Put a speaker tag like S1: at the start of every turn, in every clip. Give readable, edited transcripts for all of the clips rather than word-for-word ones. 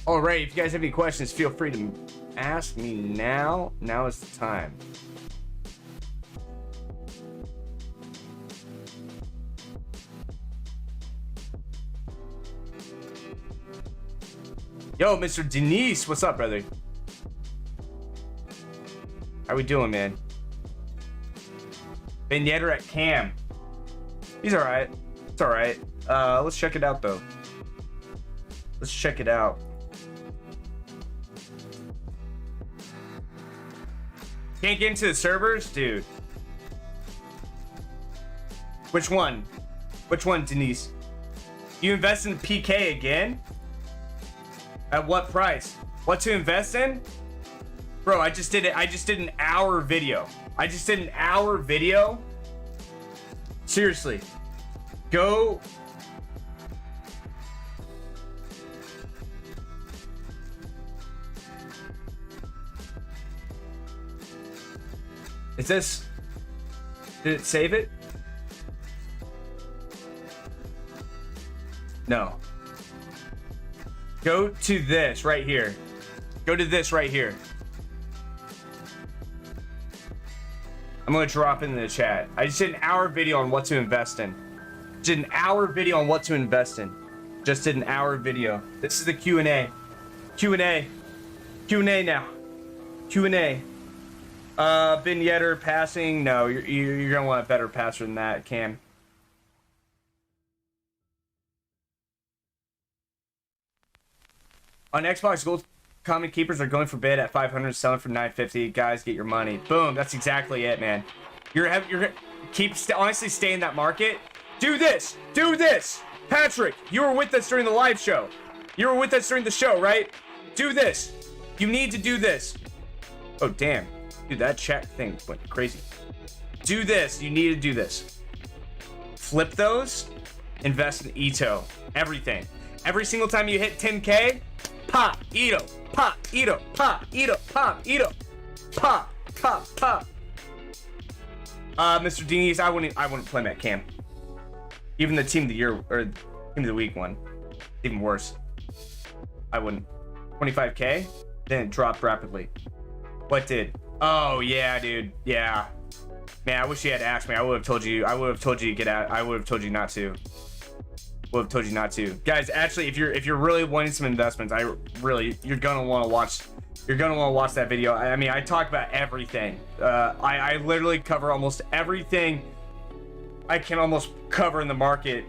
S1: All right, if you guys have any questions, feel free to ask me now. Now is the time. Yo, Mr. Denise, what's up, brother? How we doing, man? Vignetter at Cam. He's all right. It's all right. Let's check it out, though. Let's check it out. Can't get into the servers? Dude. Which one? Which one, Denise? You invest in PK again? At what price? What to invest in? Bro, I just did it. I just did an hour video. I just did an hour video. Seriously. Go. Is this... Did it save it? No. Go to this right here. Go to this right here. I'm gonna drop it in the chat. I just did an hour video on what to invest in. Did an hour video on what to invest in. Just did an hour video. This is the Q&A. Q&A. Q&A now. Q&A. Vignetter passing. No, you're gonna want a better passer than that, Cam. On Xbox, gold common keepers are going for bid at 500, selling for 950. Guys, get your money. Boom. That's exactly it, man. Honestly, stay in that market. Do this. Do this. Patrick, you were with us during the live show. You were with us during the show, right? Do this. You need to do this. Oh, damn. Dude, that chat thing went crazy. Do this. You need to do this. Flip those. Invest in Ito. Everything. Every single time you hit 10K, pop, Ito, pop, Ito, pop, Ito, pop, Ito, pop, pop, pop. Mr. Denise, I wouldn't play that Cam. Even the team of the year or team of the week one, even worse. I wouldn't. 25K, then it dropped rapidly. What did? Oh yeah, dude. Yeah. Man, I wish you had asked me. I would have told you. I would have told you to get out. I would have told you not to. Would have told you not to. Guys, actually, if you're really wanting some investments, you're gonna want to watch. You're gonna want to watch that video. I mean, I talk about everything. I literally cover almost everything I can almost cover in the market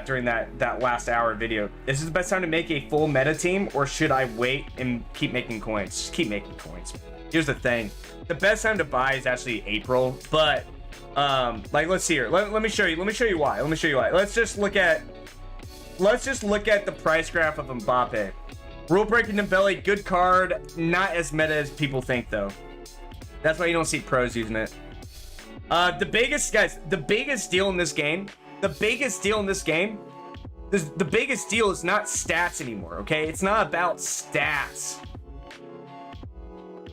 S1: during that last hour video. Is this the best time to make a full meta team, or should I wait and keep making coins? Just keep making coins. Here's the thing: the best time to buy is actually April. But like, let's see here. Let me show you. Let me show you why. Let me show you why. Let's just look at the price graph of Mbappe. Rule breaking Dembele, good card. Not as meta as people think, though. That's why you don't see pros using it. The biggest deal in this game. The biggest deal is not stats anymore. Okay, it's not about stats.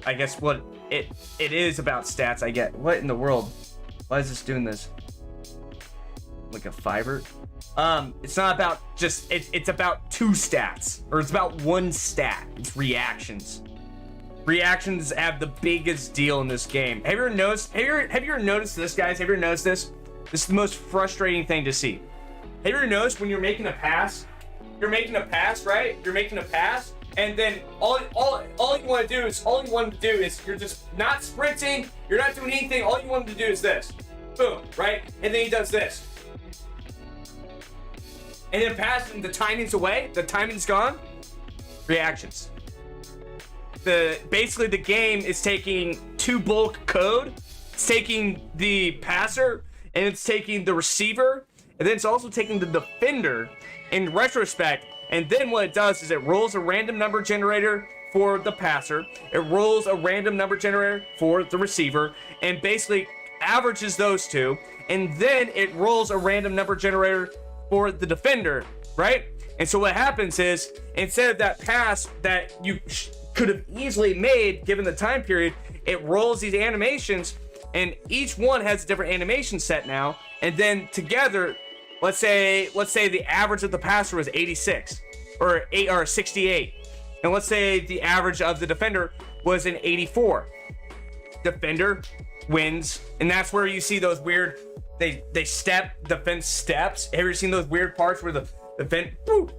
S1: I guess what it is about stats. I get. What in the world? Why is this doing this? Like a Fiverr? It's not about just it's about two stats, or it's about one stat. It's reactions. Reactions have the biggest deal in this game. Have you ever noticed? Have you ever noticed this, guys? Have you ever noticed this? This is the most frustrating thing to see. Have you ever noticed when you're making a pass? You're making a pass, right? You're making a pass, and then all you want to do is you're just not sprinting. You're not doing anything. All you want to do is this. Boom, right? And then he does this. And then passing, the timing's away, the timing's gone. Reactions. Basically the game is taking two bulk code. It's taking the passer, and it's taking the receiver, and then it's also taking the defender in retrospect. And then what it does is it rolls a random number generator for the passer. It rolls a random number generator for the receiver, and basically averages those two. And then it rolls a random number generator for the defender, right? And so what happens is, instead of that pass that you could have easily made given the time period, it rolls these animations, and each one has a different animation set now. And then together, let's say the average of the passer was 86 or 68. And let's say the average of the defender was an 84. Defender wins, and that's where you see those weird, they step, defense steps. Have you ever seen those weird parts where the defense,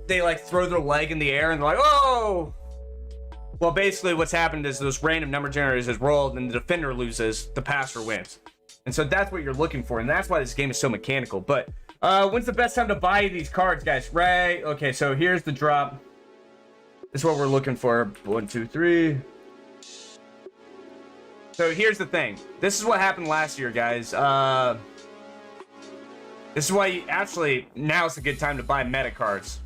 S1: they like throw their leg in the air and they're like, oh! Well, basically what's happened is those random number generators has rolled and the defender loses, the passer wins. And so that's what you're looking for, and that's why this game is so mechanical. But when's the best time to buy these cards, guys? Right? Okay, so here's the drop. This is what we're looking for. 1, 2, 3. So here's the thing. This is what happened last year, guys. This is why you actually, now is a good time to buy meta cards,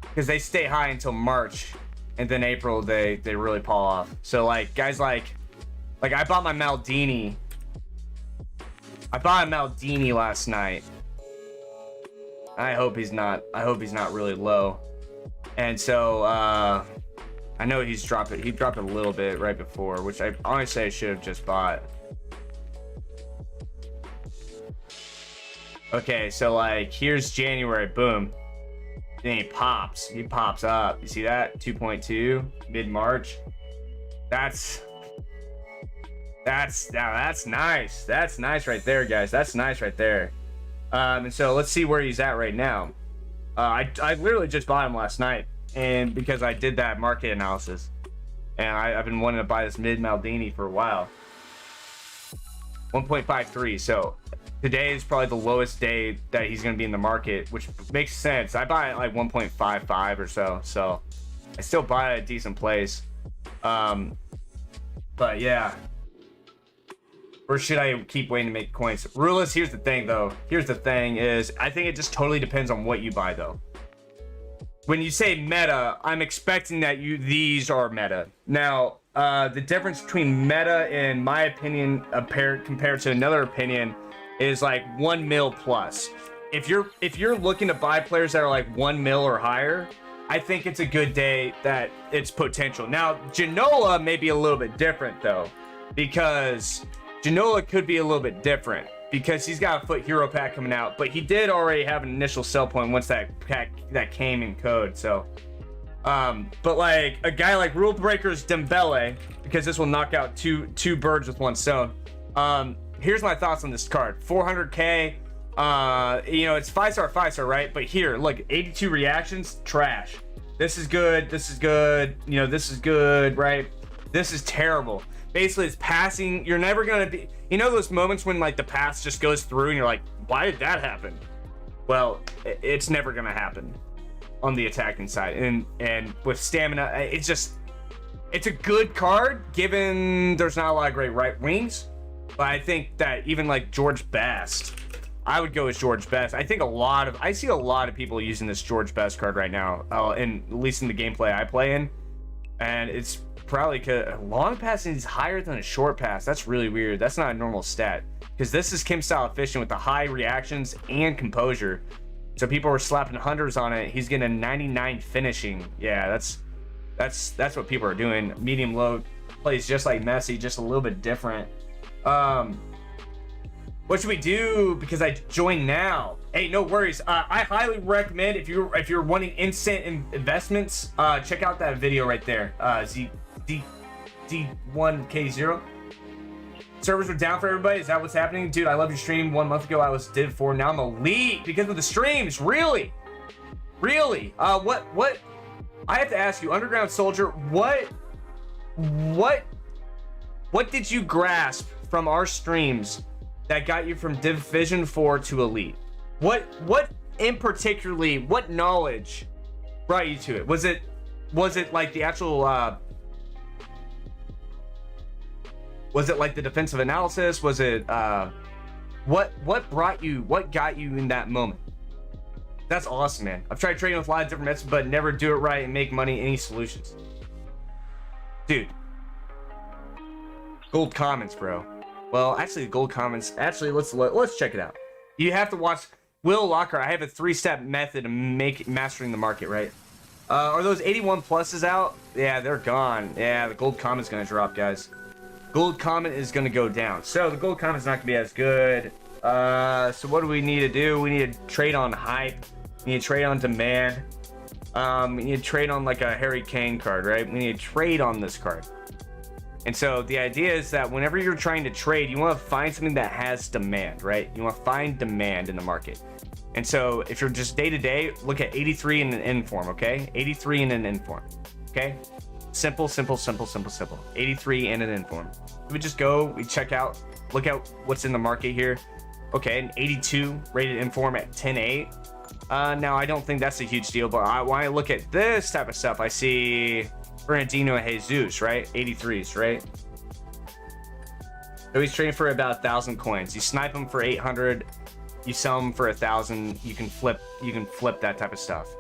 S1: because they stay high until March, and then April they really fall off. So like guys like I bought my Maldini. I bought a Maldini last night. I hope he's not really low. And so I know he's dropped it. He dropped it a little bit right before, which I honestly I should have just bought. Okay, so like here's January, boom. Then he pops up. You see that? 2.2 mid-March. That's nice. That's nice right there, guys. That's nice right there. And so let's see where he's at right now. I literally just bought him last night, and because I did that market analysis, and I've been wanting to buy this mid Maldini for a while. 1.53. So today is probably the lowest day that he's going to be in the market, which makes sense. I buy it like 1.55 or so, so I still buy it at a decent place. But yeah. Or should I keep waiting to make coins? Ruleless, here's the thing though. Here's the thing is, I think it just totally depends on what you buy though. When you say meta, I'm expecting that these are meta. Now, the difference between meta and my opinion compared to another opinion is like 1 mil plus. If you're looking to buy players that are like 1 mil or higher, I think it's a good day that it's potential. Now, Ginola may be a little bit different though, because Ginola could be a little bit different because he's got a foot hero pack coming out, but he did already have an initial sell point once that pack that came in code. So, but like a guy like Rule Breakers Dembele, because this will knock out two birds with one stone. Here's my thoughts on this card. 400k. You know, it's 5-star, right? But here, look, 82 reactions, trash. This is good. This is good. You know, this is good, right? This is terrible. Basically, it's passing. You're never gonna be. You know those moments when like the pass just goes through and you're like, why did that happen? Well, it's never gonna happen on the attacking side. And with stamina, it's a good card given there's not a lot of great right wings. But I think that even like George Best, I would go with George Best. I think I see a lot of people using this George Best card right now, and at least in the gameplay I play in, and it's probably because long passing is higher than a short pass. That's really weird. That's not a normal stat, because this is Kim style efficient with the high reactions and composure. So people were slapping hundreds on it. He's getting a 99 finishing. Yeah, that's what people are doing. Medium low plays just like Messi, just a little bit different. What should we do? Because I joined now. Hey, no worries. I highly recommend if you're wanting instant investments, check out that video right there. D1K0. Servers were down for everybody. Is that what's happening? Dude, I love your stream. 1 month ago I was Div 4. Now I'm elite because of the streams. Really? What I have to ask you, Underground Soldier, what did you grasp from our streams that got you from Division 4 to Elite? What in particularly, what knowledge brought you to it? Was it like the actual was it like the defensive analysis? Was it what got you in that moment? That's awesome, man. I've tried trading with a lot of different methods, but never do it right and make money. Any solutions? Dude, gold comments, bro. Well, actually, gold comments. Actually, let's check it out. You have to watch Will Locker. I have a 3-step method of mastering the market, right? Are those 81 pluses out? Yeah, they're gone. Yeah, the gold comment's gonna drop, guys. Gold comment is gonna go down. So the gold comment's not gonna be as good. So what do we need to do? We need to trade on hype. We need to trade on demand. We need to trade on like a Harry Kane card, right? We need to trade on this card. And so the idea is that whenever you're trying to trade, you want to find something that has demand, right? You want to find demand in the market. And so if you're just day to day, look at 83 in an in form, okay? 83 in an in form, okay? Simple, simple, simple, simple, simple. 83 in an in form. We just go, we check out, look at what's in the market here. Okay, an 82 rated in form at 10.8. Now I don't think that's a huge deal, but when I look at this type of stuff, I see Bernardino and Jesus, right? 83s, right? So he's trading for about 1,000 coins. You snipe him for 800, you sell them for 1,000. You can flip that type of stuff.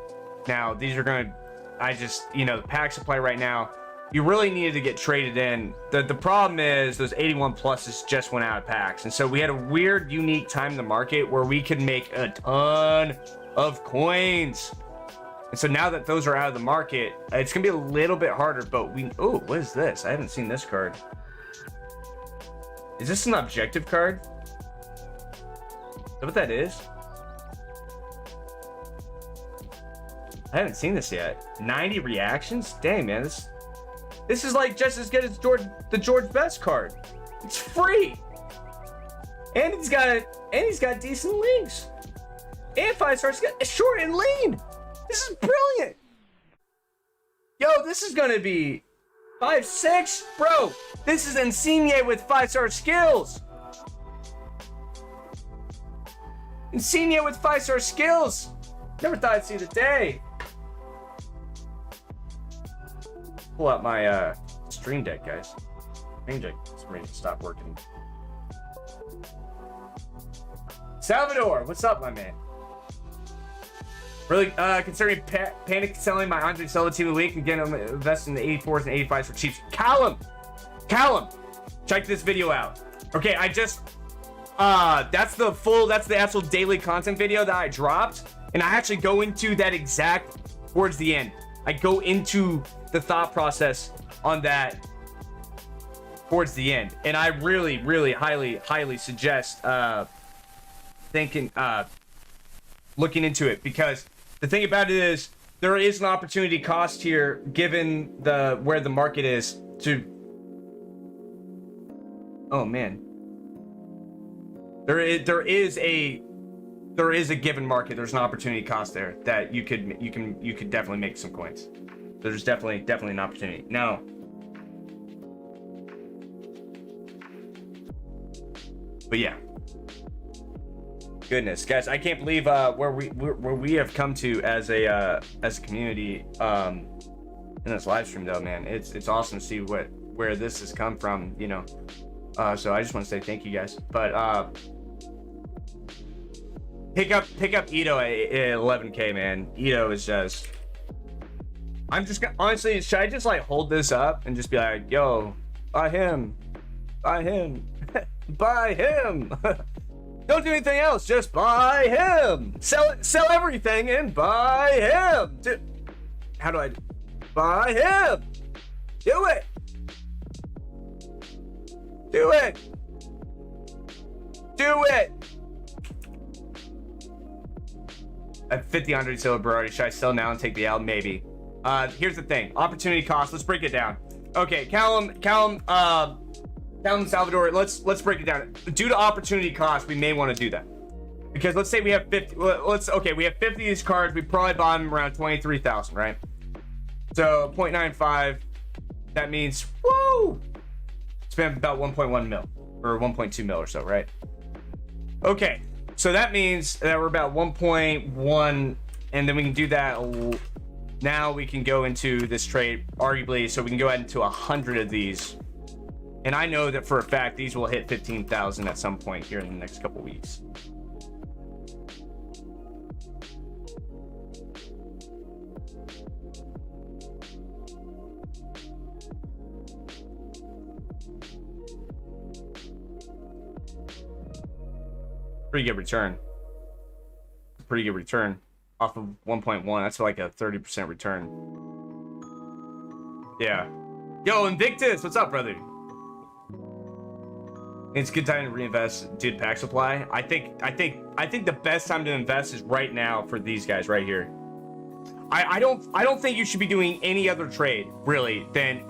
S1: Now these are gonna, the pack supply right now, you really needed to get traded in. The problem is those 81 pluses just went out of packs, and so we had a weird, unique time in the market where we could make a ton of coins. And so now that those are out of the market, it's gonna be a little bit harder. But oh, what is this? I haven't seen this card. Is this an objective card? Is that what that is? I haven't seen this yet. 90 reactions? Dang, man, this is like just as good as the George Best card. It's free, and he's got decent links, and 5-star short and lean. This is brilliant. Yo, this is gonna be 5-6, bro. This is Insigne with 5-star skills. Insigne with 5-star skills. Never thought I'd see the day. Pull out my stream deck, guys. Stream deck is ready to stop working. Salvador, what's up, my man? Really considering panic selling my Andre Silva team of the week and getting them invested in the 84s and 85s for cheap. Callum, check this video out. Okay, I just that's the actual daily content video that I dropped, and I actually go into that exact towards the end. I go into the thought process on that towards the end, and I really highly suggest looking into it, because the thing about it is there is an opportunity cost here given where the market is to. Oh man, there is a given market. There's an opportunity cost there that you could definitely make some coins. There's definitely an opportunity. Now, but yeah, goodness, guys, I can't believe where we have come to as a community in this live stream, though, man. It's awesome to see where this has come from, you know. So I just want to say thank you, guys. But pick up Ito at 11K, man. Ito is just. I'm just gonna, honestly, should I just like hold this up and just be like, yo, buy him, buy him. Don't do anything else, just buy him. Sell everything and buy him. How do I buy him? Do it. I have 50 Andre Silva Berardi. Should I sell now and take the L? Maybe. Here's the thing. Opportunity cost. Let's break it down. Okay, Callum Salvador, let's break it down. Due to opportunity cost, we may want to do that. Because let's say we have 50, we have 50 of these cards, we probably bought them around 23,000, right? So 0.95, that means, woo! Spend about 1.1 mil, or 1.2 mil or so, right? Okay, so that means that we're about 1.1, and then we can do that. Now we can go into this trade, arguably, so we can go ahead into 100 of these. And I know that for a fact these will hit 15,000 at some point here in the next couple weeks. Pretty good return. Pretty good return off of 1.1. That's like a 30% return. Yeah. Yo, Invictus, what's up, brother? It's a good time to reinvest, dude. Pack supply. I think the best time to invest is right now for these guys right here. I don't think you should be doing any other trade really than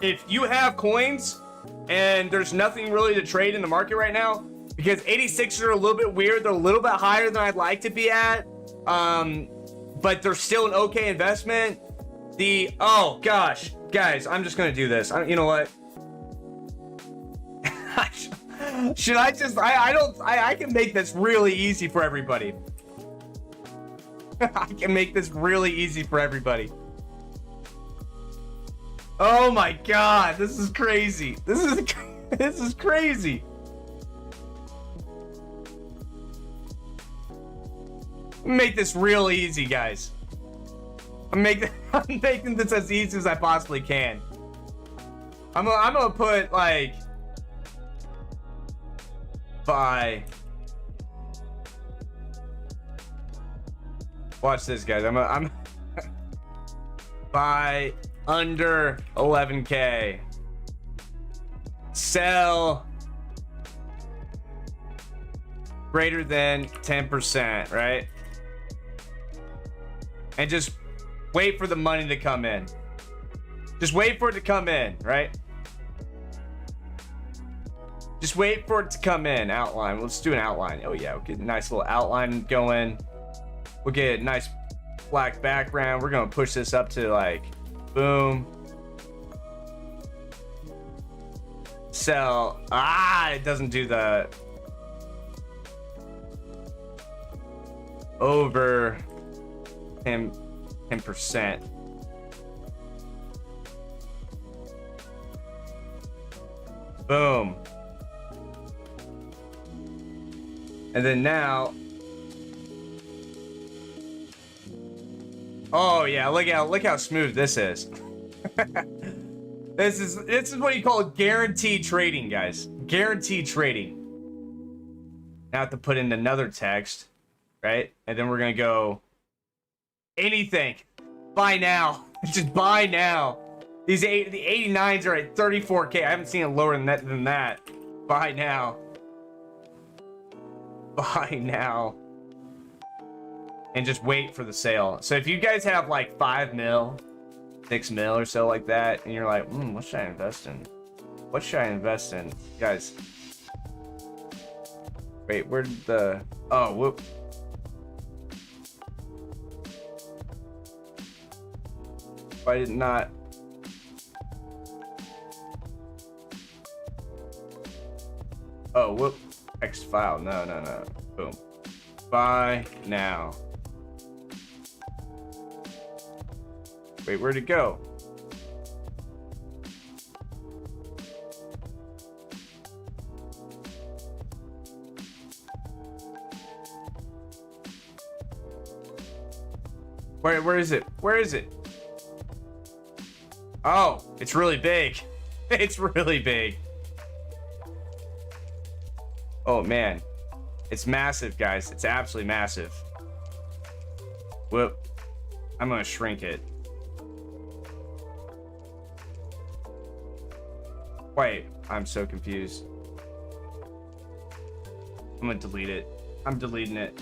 S1: if you have coins and there's nothing really to trade in the market right now, because 86 are a little bit weird. They're a little bit higher than I'd like to be at, but they're still an okay investment. Oh gosh, guys, I'm just gonna do this. You know what? Should I just? I can make this really easy for everybody. I can make this really easy for everybody. Oh my god, this is crazy. This is crazy. Make this real easy, guys. I'm making this as easy as I possibly can. I'm gonna put like buy. Watch this, guys. I'm buy under 11K. Sell greater than 10%, right? And just wait for the money to come in. Just wait for it to come in, right? Just wait for it to come in. Outline. Let's do an outline. Oh yeah, we'll get a nice little outline going. We'll get a nice black background. We're gonna push this up to like, boom. Sell. It doesn't do the over 10%. Boom. And then now, oh yeah, look how smooth this is. This is what you call guaranteed trading, guys. Guaranteed trading. Now I have to put in another text, right? And then we're gonna go anything. Buy now. Just buy now. The 89s are at 34K. I haven't seen it lower than that. Buy now. Buy now. And just wait for the sale. So if you guys have like 5 mil, 6 mil or so like that, and you're like, what should I invest in? What should I invest in? Guys. Wait, where did the... Oh, whoop. Why did not... Oh, whoop. X file. No. Boom. Buy now. Wait, where'd it go? Where is it? Where is it? Oh, it's really big. It's really big. Oh man, it's massive, guys. It's absolutely massive. Whoop. I'm gonna shrink it. Wait, I'm so confused. I'm gonna delete it. I'm deleting it.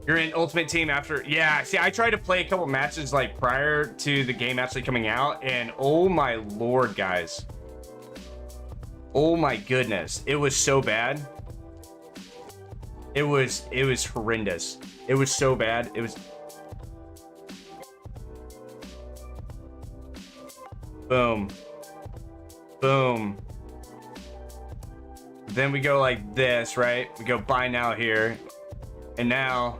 S1: You're in Ultimate Team after... Yeah, see, I tried to play a couple matches like prior to the game actually coming out, and oh my lord, guys. Oh my goodness. It was so bad. It was horrendous. It was so bad. It was... Boom. Boom. Then we go like this, right? We go buy now here. And now...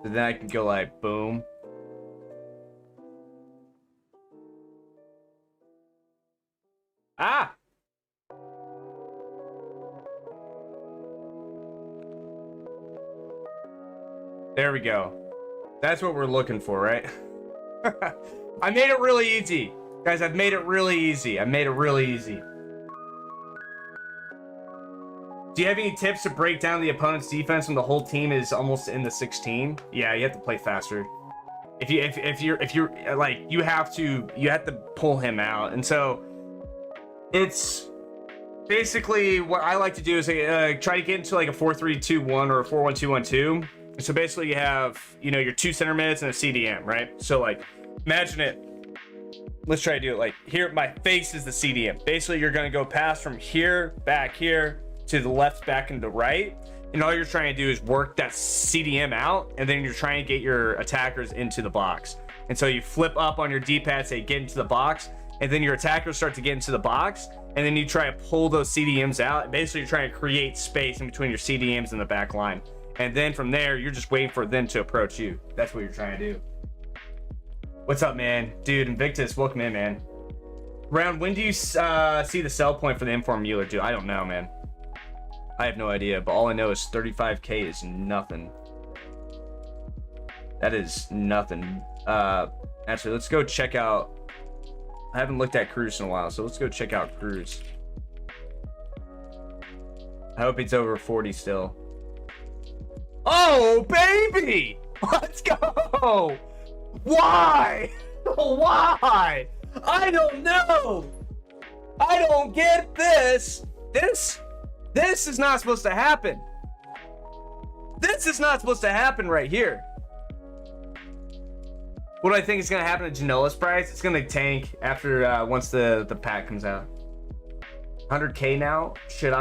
S1: So then I can go like, boom. Ah! There we go. That's what we're looking for, right? I made it really easy. Guys, I've made it really easy. I made it really easy. Do you have any tips to break down the opponent's defense when the whole team is almost in the 16? Yeah, you have to play faster. If you're like, you have to pull him out. And so it's basically what I like to do is try to get into like a 4-3-2-1 or a 4-1-2-1-2. So basically you have, you know, your 2 center mids and a CDM, right? So like, imagine it. Let's try to do it like here. My face is the CDM. Basically, you're going to go pass from here, back here, to the left, back, and the right. And all you're trying to do is work that CDM out, and then you're trying to get your attackers into the box. And so you flip up on your D-pad, say get into the box, and then your attackers start to get into the box, and then you try to pull those CDMs out. And basically, you're trying to create space in between your CDMs and the back line. And then from there, you're just waiting for them to approach you. That's what you're trying to do. What's up, man? Dude, Invictus, welcome in, man. Round, when do you see the sell point for the Inform Mueller, dude? I don't know, man. I have no idea, but all I know is 35K is nothing. That is nothing. Actually, let's go check out. I haven't looked at Cruz in a while, so let's go check out Cruz. I hope it's over 40 still. Oh, baby! Let's go! Why? Why? I don't know. I don't get this. This is not supposed to happen. This is not supposed to happen right here. What do I think is going to happen to Janola's price? It's going to tank after once the pack comes out. 100K now. Should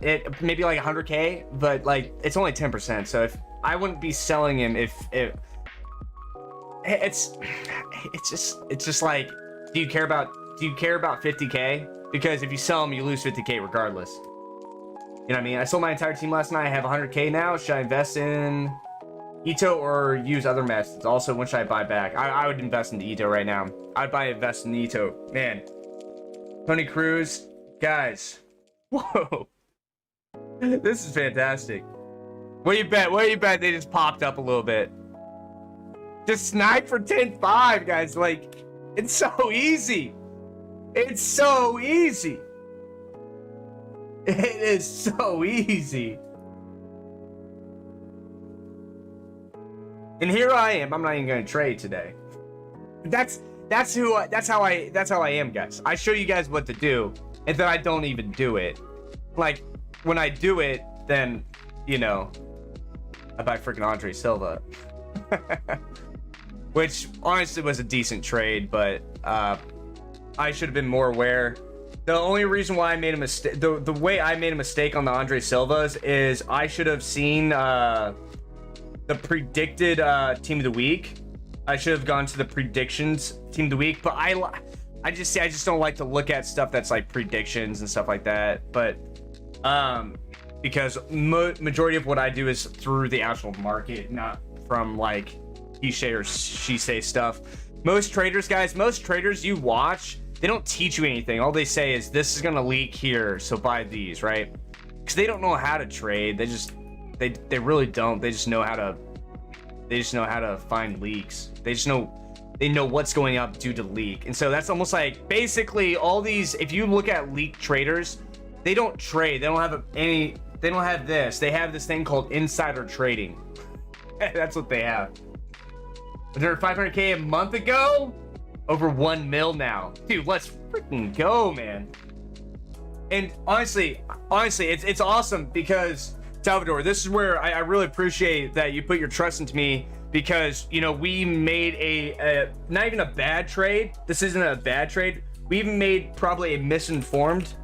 S1: it maybe like 100K, but like it's only 10%. So if I wouldn't be selling him if it's just like, do you care about 50K? Because if you sell them, you lose 50K regardless. You know what I mean? I sold my entire team last night. I have 100K now. Should I invest in Ito or use other methods? Also, when should I buy back? I would invest in Ito right now. I'd invest in Ito. Man, Tony Cruz, guys. Whoa, this is fantastic. What do you bet? What do you bet? They just popped up a little bit. Just snipe for 10-5, guys. Like, it's so easy. It's so easy. It is so easy. And here I am. I'm not even gonna trade today. That's how I am, guys. I show you guys what to do, and then I don't even do it. Like, when I do it, then, you know, I buy freaking Andre Silva. Which honestly was a decent trade, but I should have been more aware. The only reason why I made a mistake, the way I made a mistake on the Andre Silvas is I should have seen the predicted team of the week. I should have gone to the predictions team of the week, but I just don't like to look at stuff that's like predictions and stuff like that. But because majority of what I do is through the actual market, not from like he say or she say stuff. Most traders, guys, you watch, they don't teach you anything. All they say is this is gonna leak here, so buy these, right? Because they don't know how to trade. They really don't. They just know how to find leaks. They know what's going up due to leak. And so that's almost like basically all these, if you look at leak traders, they don't trade. They don't have this. They have this thing called insider trading. That's what they have. They're 500K a month ago, over 1 mil now. Dude, let's freaking go, man. And honestly, it's awesome because Salvador, this is where I really appreciate that you put your trust into me, because, you know, we made a not even a bad trade. This isn't a bad trade. We even made probably a misinformed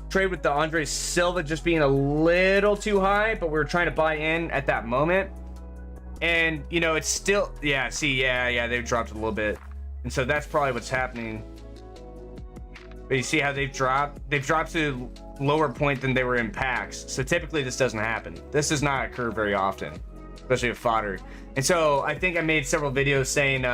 S1: trade with the Andre Silva just being a little too high, but we were trying to buy in at that moment. And, you know, it's still, yeah, see, yeah, they've dropped a little bit. And so that's probably what's happening. But you see how they've dropped to lower point than they were in packs. So typically this doesn't happen. This does not occur very often, especially with fodder. And so I think I made several videos saying,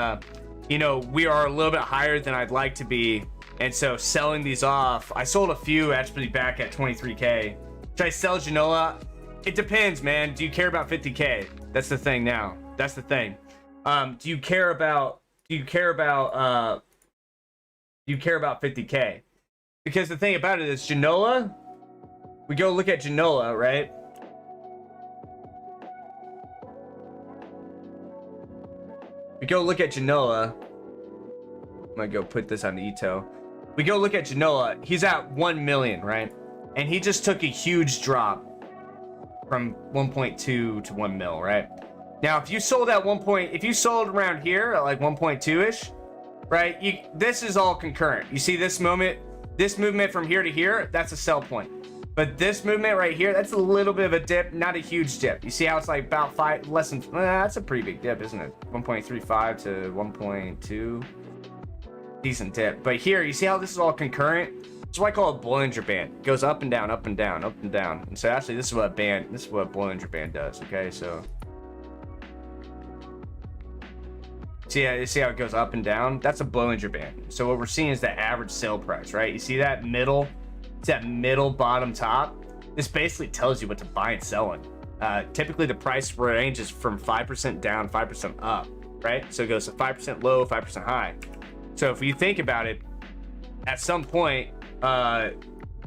S1: you know, we are a little bit higher than I'd like to be. And so selling these off, I sold a few actually back at 23K. Should I sell Ginola? It depends, man. Do you care about 50K? That's the thing now. That's the thing. Do you care about 50K? Because the thing about it is Ginola, we go look at Ginola, right? We go look at Genoa. I'm gonna go put this on the Ito. We go look at Genoa. He's at 1 million, right? And he just took a huge drop from 1.2 to 1 mil, right? Now, if you sold at if you sold around here at like 1.2-ish, right? This is all concurrent. You see this movement from here to here, that's a sell point. But this movement right here, that's a little bit of a dip, not a huge dip. You see how it's like about less than, that's a pretty big dip, isn't it? 1.35 to 1.2, decent dip. But here, you see how this is all concurrent? That's what I call a Bollinger Band. It goes up and down, up and down, up and down. And so actually, this is what Bollinger Band does, okay? So, you see how it goes up and down? That's a Bollinger Band. So what we're seeing is the average sale price, right? You see that middle? It's that middle bottom top. This basically tells you what to buy and sell in. Typically the price range is from 5% down, 5% up, right? So it goes to 5% low, 5% high. So if you think about it, at some point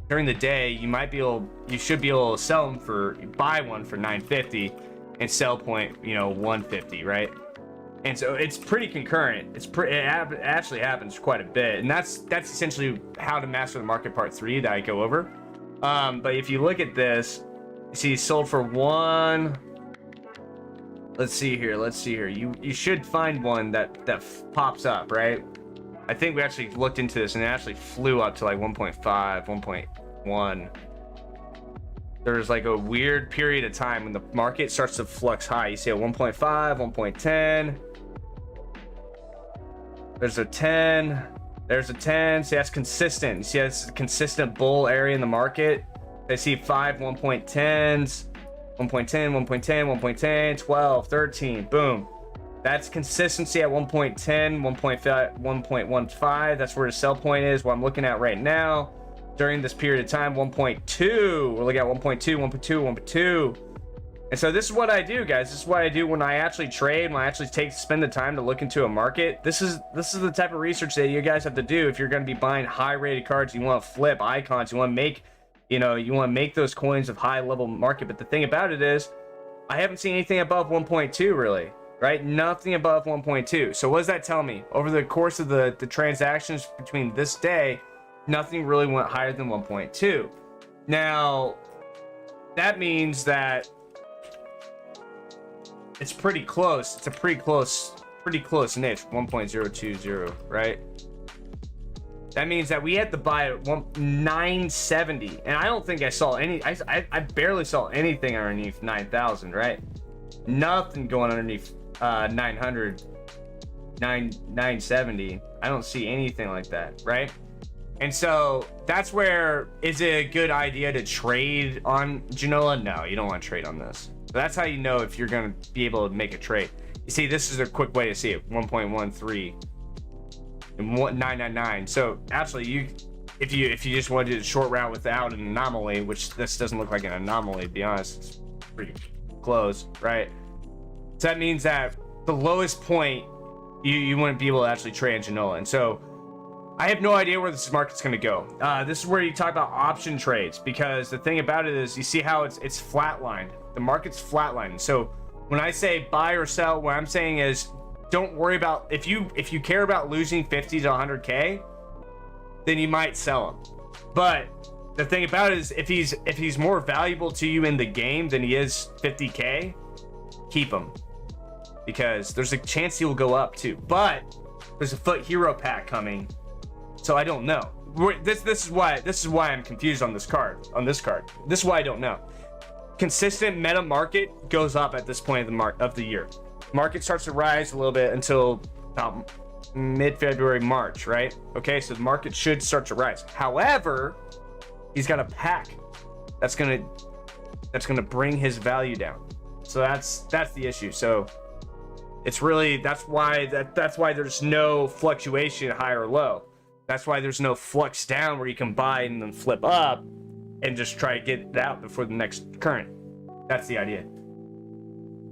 S1: during the day, you should be able to sell them buy one for 950 and sell point, 150, right? And so it's pretty concurrent. It actually happens quite a bit, and that's essentially how to master the market part 3 that I go over. But if you look at this, you see sold for one. Let's see here. You should find one that pops up, right? I think we actually looked into this, and it actually flew up to like 1.5, 1.1. There's like a weird period of time when the market starts to flux high. You see a 1.5, 1.10. There's a 10. There's a 10. See, that's consistent. You see, that's a consistent bull area in the market. I see 5 1.10s, 1.10, 1.10, 1.10, 12, 13. Boom. That's consistency at 1.10, 1.5, 1.15. That's where the sell point is. What I'm looking at right now during this period of time, 1.2. We're looking at 1.2, 1.2, 1.2. And so this is what I do, guys. This is what I do when I actually trade, when I actually spend the time to look into a market. This is the type of research that you guys have to do if you're going to be buying high-rated cards. You want to flip icons. You want to make, you want to make those coins of high-level market. But the thing about it is, I haven't seen anything above 1.2 really, right? Nothing above 1.2. So what does that tell me? Over the course of the transactions between this day, nothing really went higher than 1.2. Now, that means that it's pretty close. It's a pretty close niche, 1.020, right? That means that we had to buy at 970, and I don't think I saw any. I barely saw anything underneath 9,000, right? Nothing going underneath 900, 970. I don't see anything like that, right? And so that's where, is it a good idea to trade on Genoa? No, you don't want to trade on this. So that's how you know if you're going to be able to make a trade. You see, this is a quick way to see it. 1.13 and 999. So actually, if you just want to do a short route without an anomaly, which this doesn't look like an anomaly, to be honest, it's pretty close, right? So that means that the lowest point, you wouldn't be able to actually trade on Genoa. And so I have no idea where this market's going to go. This is where you talk about option trades, because the thing about it is, you see how it's flatlined. The market's flatlined. So when I say buy or sell, what I'm saying is, don't worry about, if you care about losing 50 to 100K, then you might sell him. But the thing about it is, if he's more valuable to you in the game than he is 50K, keep him, because there's a chance he will go up too. But there's a Foot Hero pack coming, so I don't know. This is why I'm confused on this card. This is why I don't know. Consistent meta market goes up at this point of the year. Market starts to rise a little bit until about mid-February, March, right? Okay, so the market should start to rise. However, he's got a pack that's gonna bring his value down. So that's the issue. So it's really, that's why there's no fluctuation high or low. That's why there's no flux down where you can buy and then flip up and just try to get it out before the next current. That's the idea.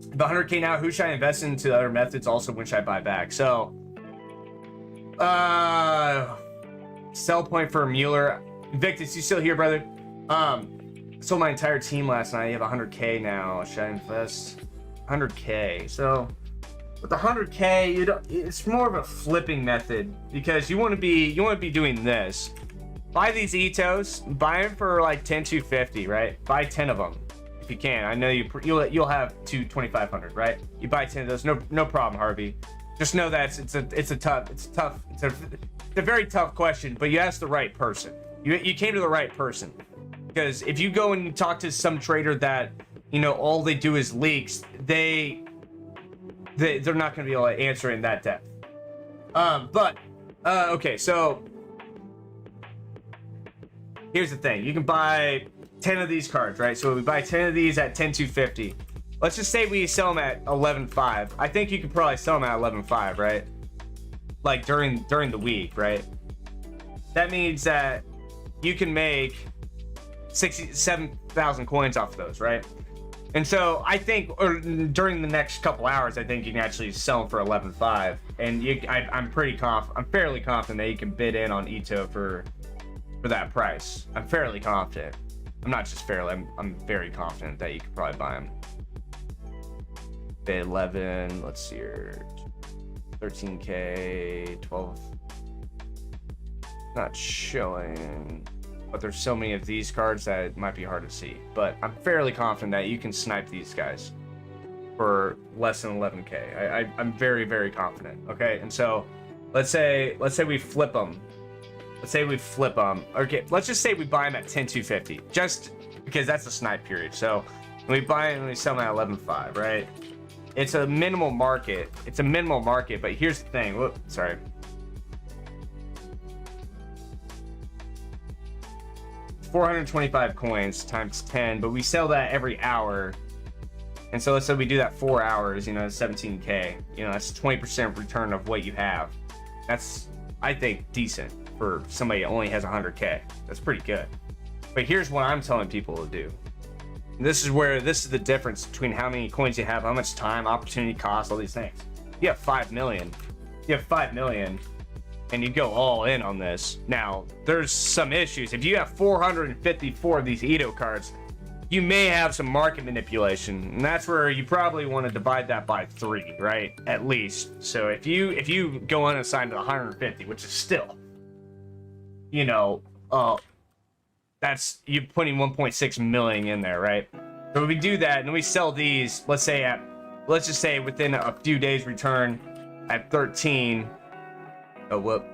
S1: The 100K now, who should I invest into other methods? Also, when should I buy back? So, sell point for Mueller. Victus, you still here, brother? Sold my entire team last night. I have 100K now. Should I invest 100K? So, with 100K, you don't. It's more of a flipping method because you want to be doing this. Buy these Itos, buy them for like 10,250, right? Buy 10 of them if you can. I know you'll have 2,500, right? You buy 10 of those, no problem, Harvey. Just know that it's a very tough question, but you asked the right person. You came to the right person, because if you go and you talk to some trader that, you know, all they do is leaks, they're not going to be able to answer in that depth. Okay, so here's the thing. You can buy 10 of these cards, right? So we buy 10 of these at 10,250. Let's just say we sell them at 11.5. I think you could probably sell them at 11.5, right? Like during the week, right? That means that you can make 67,000 coins off of those, right? And so I think, or during the next couple hours, I think you can actually sell them for 11.5. And I'm fairly confident that you can bid in on Ito for that price. I'm fairly confident. I'm not just fairly. I'm very confident that you could probably buy them. Bid 11. Let's see here. 13K, 12. Not showing. But there's so many of these cards that it might be hard to see. But I'm fairly confident that you can snipe these guys for less than 11K. I'm very, very confident. Okay, and so let's say we flip them. Let's say we flip them. Okay, let's just say we buy them at 10,250, just because that's the snipe period. So when we buy them and we sell them at 11.5, right? It's a minimal market. It's a minimal market, but here's the thing. Whoop, sorry. $425 coins times 10, but we sell that every hour. And so let's say we do that 4 hours, you know, 17K. You know, that's 20% return of what you have. That's, I think, decent for somebody that only has 100K. That's pretty good. But here's what I'm telling people to do. This is the difference between how many coins you have, how much time, opportunity cost, all these things. You have 5 million. You have 5 million. And you go all in on this. Now, there's some issues. If you have 454 of these Ito cards, you may have some market manipulation, and that's where you probably want to divide that by 3, right? At least. So if you go unassigned to 150, which is still, you know, that's you putting 1.6 million in there, right? So if we do that and we sell these, let's just say within a few days return at 13. Oh, whoop.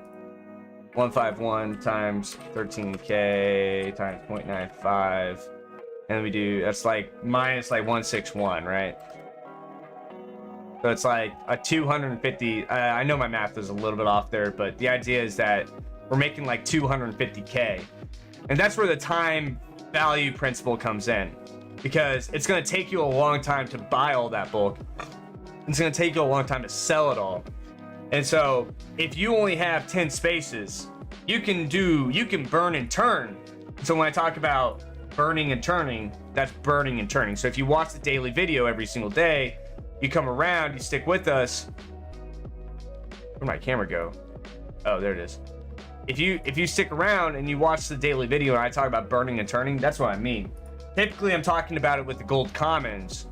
S1: 151 times 13K times 0.95. And we do, that's like minus like 161, right? So it's like a 250. I know my math is a little bit off there, but the idea is that we're making like 250K. And that's where the time value principle comes in. Because it's going to take you a long time to buy all that bulk. It's going to take you a long time to sell it all. And so if you only have 10 spaces, you can burn and turn. So when I talk about burning and turning, that's burning and turning. So if you watch the daily video every single day, you come around, you stick with us. Where'd my camera go? Oh, there it is. If you stick around and you watch the daily video and I talk about burning and turning, that's what I mean. Typically I'm talking about it with the gold commons,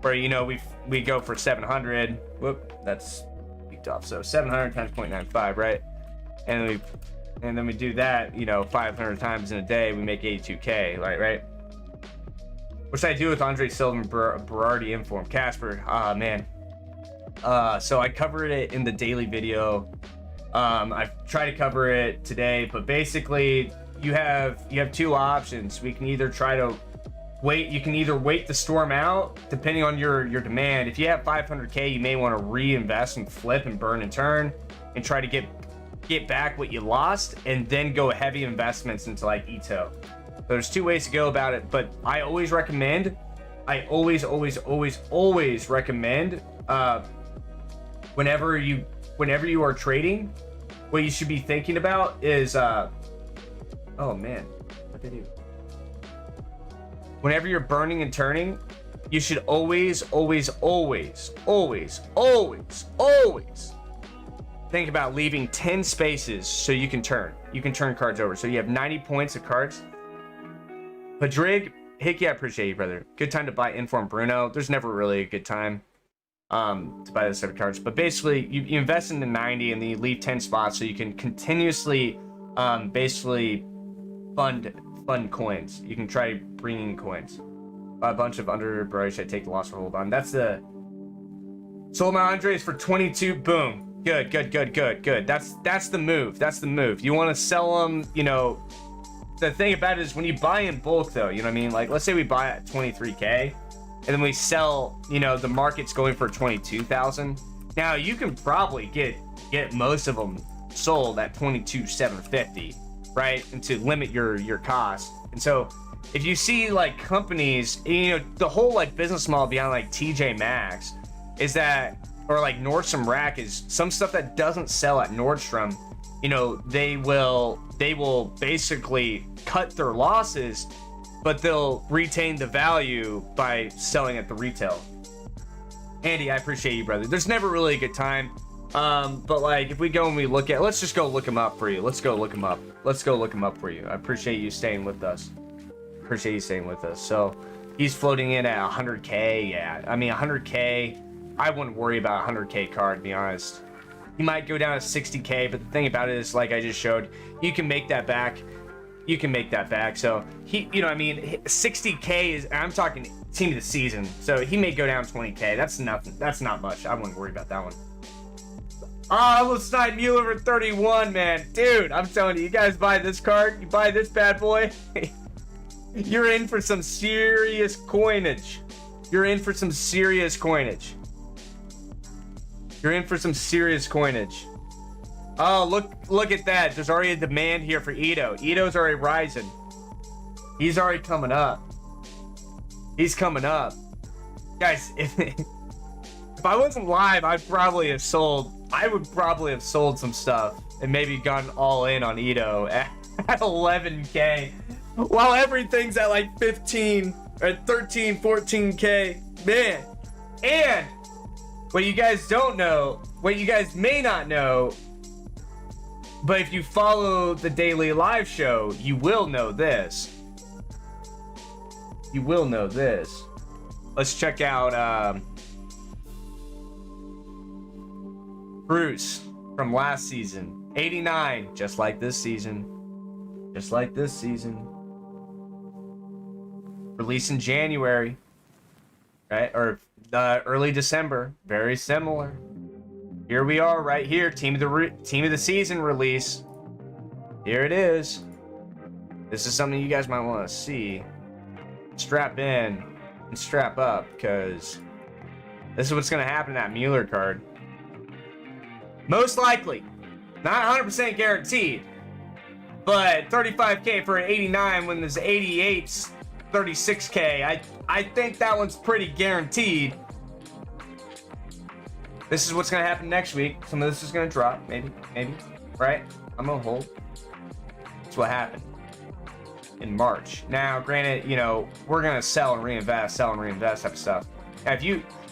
S1: where, you know, we go for 700. Whoop, that's off. So 700 times 0.95, right? And then we do that, you know, 500 times in a day, we make 82K, right? Which I do with Andre Silva, Berardi, Inform, Casper. Man. So I covered it in the daily video. I've tried to cover it today, but basically you have 2 options. We can either try to wait. You can either wait the storm out, depending on your demand. If you have 500K, you may want to reinvest and flip and burn and turn and try to get back what you lost, and then go heavy investments into like Ito. So there's 2 ways to go about it, but I always recommend, recommend whenever you are trading, what you should be thinking about is oh man, what did I do? Whenever you're burning and turning, you should always think about leaving 10 spaces so you can turn. You can turn cards over. So you have 90 points of cards. Padrig, Hickey, I appreciate you, brother. Good time to buy Inform Bruno. There's never really a good time. to buy this set of cards. But basically, you invest in the 90 and then you leave 10 spots so you can continuously basically fund coins. You can try bringing coins. A bunch of under brush. I take the loss or hold on. That's the sold my Andres for 22. Boom. Good. That's the move. That's the move. You want to sell them, you know. The thing about it is when you buy in bulk, though, you know what I mean? Like, let's say we buy at 23K, and then we sell, you know, the market's going for 22,000. Now, you can probably get most of them sold at 22,750, right? And to limit your cost. And so, if you see, like, companies, you know, the whole, like, business model behind, like, TJ Maxx is that, or like Nordstrom Rack, is some stuff that doesn't sell at Nordstrom, you know, they will basically cut their losses, but they'll retain the value by selling at the retail. Andy, I appreciate you, brother. There's never really a good time. But like, if we go and we look at, let's just go look him up for you. Let's go look him up for you. I appreciate you staying with us. So he's floating in at 100K. Yeah, I mean, 100K. I wouldn't worry about a 100K card, to be honest. He might go down to 60K, but the thing about it is, like I just showed, you can make that back. So he, you know, I mean, 60K is, I'm talking team of the season. So he may go down 20K. That's nothing. That's not much. I wouldn't worry about that one. Oh, let's snide Mueller for 31, man. Dude, I'm telling you, you guys buy this card, you buy this bad boy, you're in for some serious coinage. Oh, look at that. There's already a demand here for Ito. Ito's already rising. He's already coming up. He's coming up. Guys, if I wasn't live, I would probably have sold some stuff and maybe gone all in on Ito at 11K while everything's at like 15 or 13, 14K. Man. And what you guys don't know, what you guys may not know, but if you follow the daily live show, you will know this. Let's check out Bruce from last season. 89, just like this season. Released in January, right? Or early December. Very similar. Here we are, right here. Team of the season release. Here it is. This is something you guys might want to see. Strap in and strap up, because this is what's going to happen to that Mueller card. Most likely, not 100% guaranteed, but 35K for an 89 when there's 88's 36K. I think that one's pretty guaranteed. This is what's going to happen next week. Some of this is going to drop, maybe, right? I'm going to hold. That's what happened in March. Now, granted, you know, we're going to sell and reinvest type of stuff. Now,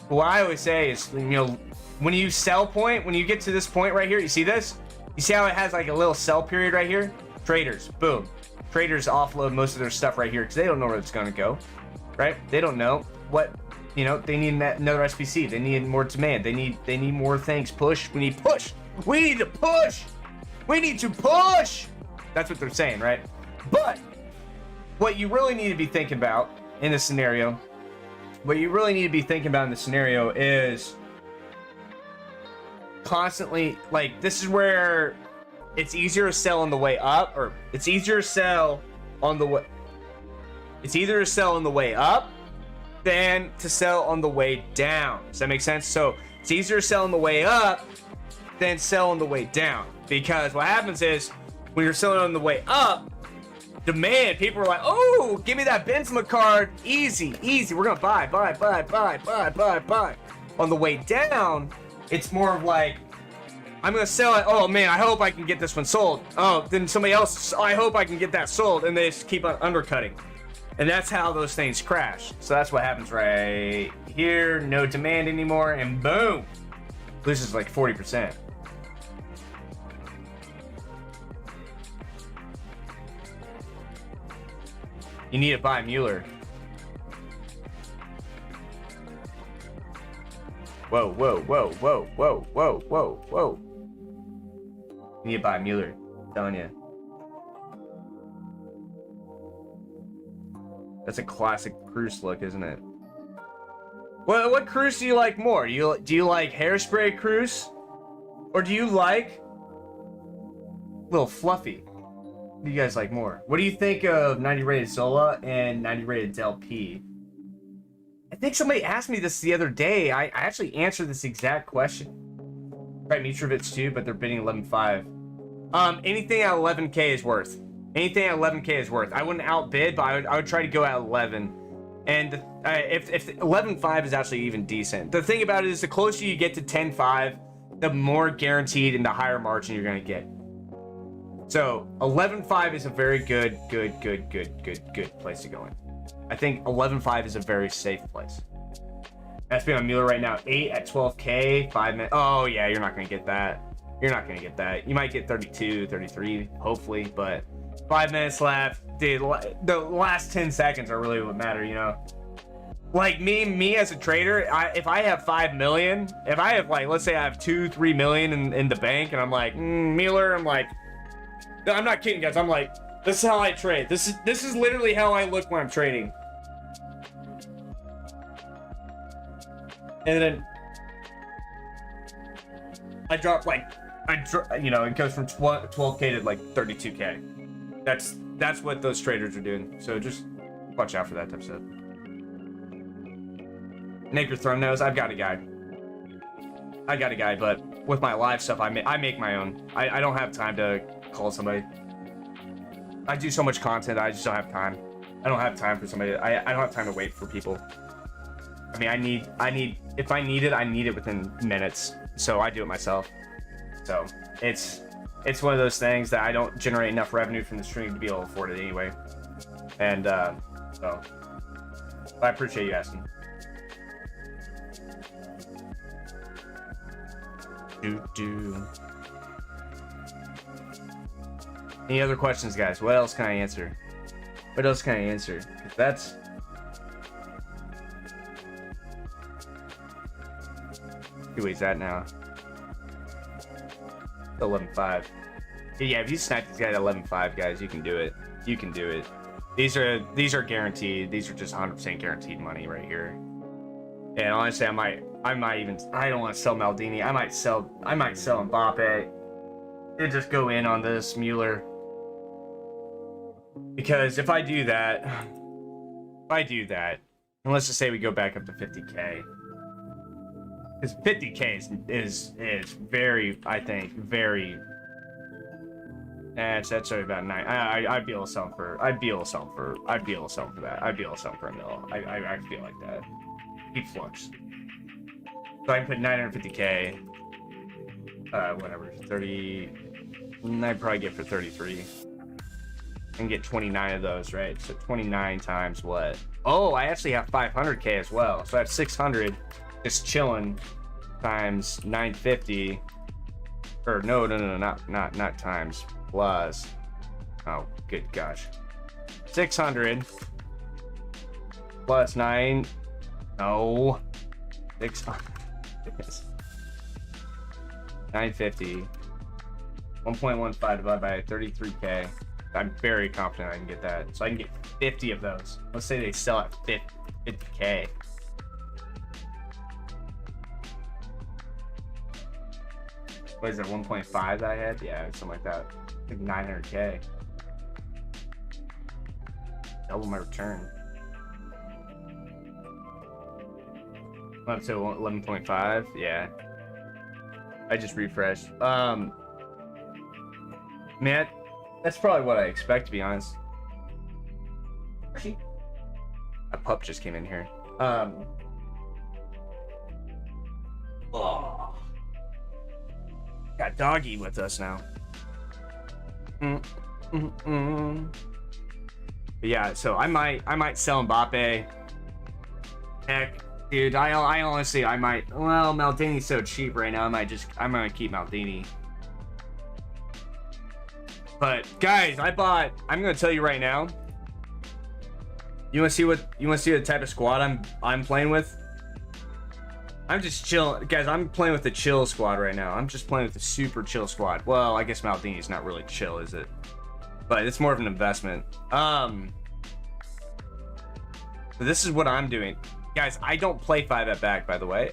S1: what I always say is, you know, when you sell point, when you get to this point right here, you see this? You see how it has like a little sell period right here? Traders, boom. Traders offload most of their stuff right here because they don't know where it's going to go, right? They don't know what, you know, they need another SPC. They need more demand. They need more things. Push. We need to push. That's what they're saying, right? But what you really need to be thinking about in this scenario, is constantly, like, this is where it's easier to sell on the way up, or it's easier to sell on the way. It's either to sell on the way up than to sell on the way down. Does that make sense? So it's easier to sell on the way up than sell on the way down, because what happens is when you're selling on the way up, demand, people are like, oh, give me that Benzema card, easy, we're gonna buy. On the way down, it's more of like, I'm gonna sell it. Oh man, I hope I can get this one sold. Oh, then somebody else, I hope I can get that sold, and they just keep on undercutting. And that's how those things crash. So that's what happens right here. No demand anymore, and boom, loses like 40%. You need to buy Mueller. Whoa, whoa, whoa, whoa, whoa, whoa, whoa, whoa. You need to buy Mueller. I'm telling you. That's a classic Cruz look, isn't it? What Cruz do you like more? Do you like hairspray Cruz? Or do you like little fluffy? What do you guys like more? What do you think of 90 rated Zola and 90 rated Del P? I think somebody asked me this the other day. I actually answered this exact question. Right, Mitrovic too, but they're bidding 11.5. Anything at 11K is worth. Anything at 11K is worth. I wouldn't outbid, but I would try to go at 11. And if 11.5 is actually even decent. The thing about it is the closer you get to 10.5, the more guaranteed and the higher margin you're going to get. So 11.5 is a very good place to go in. I think 11.5 is a very safe place. SP on Mueller right now, 8 at 12K, 5 minutes. Oh yeah, you're not going to get that. You're not going to get that. You might get 32, 33, hopefully, but 5 minutes left. Dude, the last 10 seconds are really what matter, you know? Like me as a trader, if I have 5 million, if I have like, let's say I have 2-3 million in the bank and I'm like, Mueller, I'm like, no, I'm not kidding guys. I'm like, this is how I trade. This is literally how I look when I'm trading. And then I drop like, you know, it goes from 12K to like 32K. That's what those traders are doing. So just watch out for that type of stuff. Naked Throne knows I've got a guy. But with my live stuff, I make my own. I don't have time to call somebody. I do so much content, I just don't have time. I don't have time for somebody. I don't have time to wait for people. I mean, I need, if I need it, I need it within minutes. So I do it myself. So it's one of those things that I don't generate enough revenue from the stream to be able to afford it anyway. And so I appreciate you asking. Any other questions, guys? What else can I answer? What else can I answer? That's who is that now? 11.5. Yeah, if you snipe this guy at 11.5, guys, you can do it. You can do it. These are guaranteed. These are just 100% guaranteed money right here. And honestly, I might even, I don't want to sell Maldini. I might sell Mbappe and just go in on this Mueller. Because if I do that, and let's just say we go back up to 50K. Because 50K is very, I think, very. That's only about 9. I'd be able to sell him for. I'd be able to sell him for that. I'd be able to sell him for a mil. I feel like that. He flux. So I can put 950K. Whatever. 30. I'd probably get for 33. And get 29 of those, right? So 29 times what? Oh, I actually have 500K as well. So I have 600 just chilling times 950. Or no, not times, plus. Oh, good gosh. 600 plus 9. No. 600. 950. 1.15 divided by 33K. I'm very confident I can get that. So I can get 50 of those. Let's say they sell at 50K. What is it, 1.5 that I had? Yeah, something like that. I think 900K. Double my return. Up to 11.5. Yeah. I just refreshed. Man, that's probably what I expect, to be honest. A pup just came in here. Oh. Got Doggy with us now. But yeah, so I might sell Mbappe. Heck, dude, I honestly, I might. Well, Maldini's so cheap right now. I'm gonna keep Maldini. But guys, I'm gonna tell you right now. You wanna see the type of squad I'm playing with? I'm just chilling, guys. I'm playing with the chill squad right now. I'm just playing with the super chill squad. Well, I guess Maldini's not really chill, is it? But it's more of an investment. So this is what I'm doing, guys. I don't play 5 at back, by the way.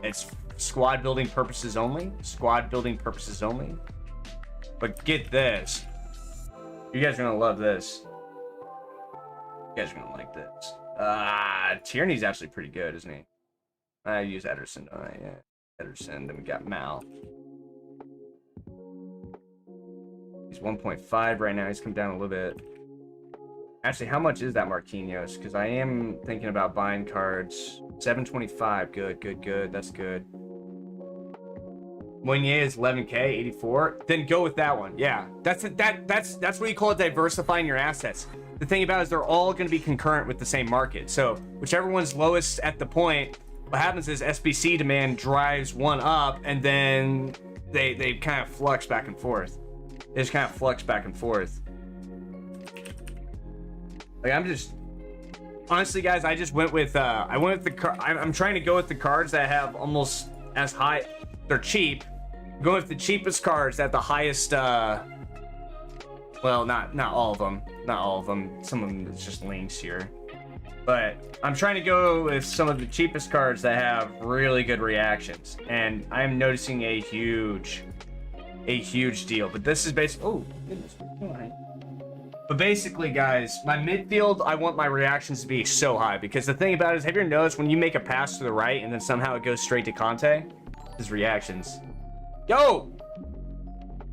S1: It's squad building purposes only. Squad building purposes only. But get this. You guys are gonna love this. You guys are gonna like this. Tierney's actually pretty good, isn't he? I use Ederson, don't I? Yeah. Ederson, then we got Mal. He's 1.5 right now. He's come down a little bit. Actually, how much is that Marquinhos? Because I am thinking about buying cards. 725. Good, good, good. That's good. Meunier is 11K, 84. Then go with that one. Yeah, that's what you call it, diversifying your assets. The thing about it is they're all going to be concurrent with the same market. So whichever one's lowest at the point, what happens is SBC demand drives one up, and then they kind of flux back and forth. They just kind of flux back and forth. Like, I'm just honestly, guys, I just went with I'm trying to go with the cards that have almost as high. They're cheap. I'm going with the cheapest cards at the highest. Well, not all of them. Not all of them. Some of them is just links here. But I'm trying to go with some of the cheapest cards that have really good reactions, and I'm noticing a huge deal. But this is basically, oh goodness, but basically, guys, my midfield, I want my reactions to be so high, because the thing about it is, have you ever noticed when you make a pass to the right and then somehow it goes straight to Conte? His reactions. Yo,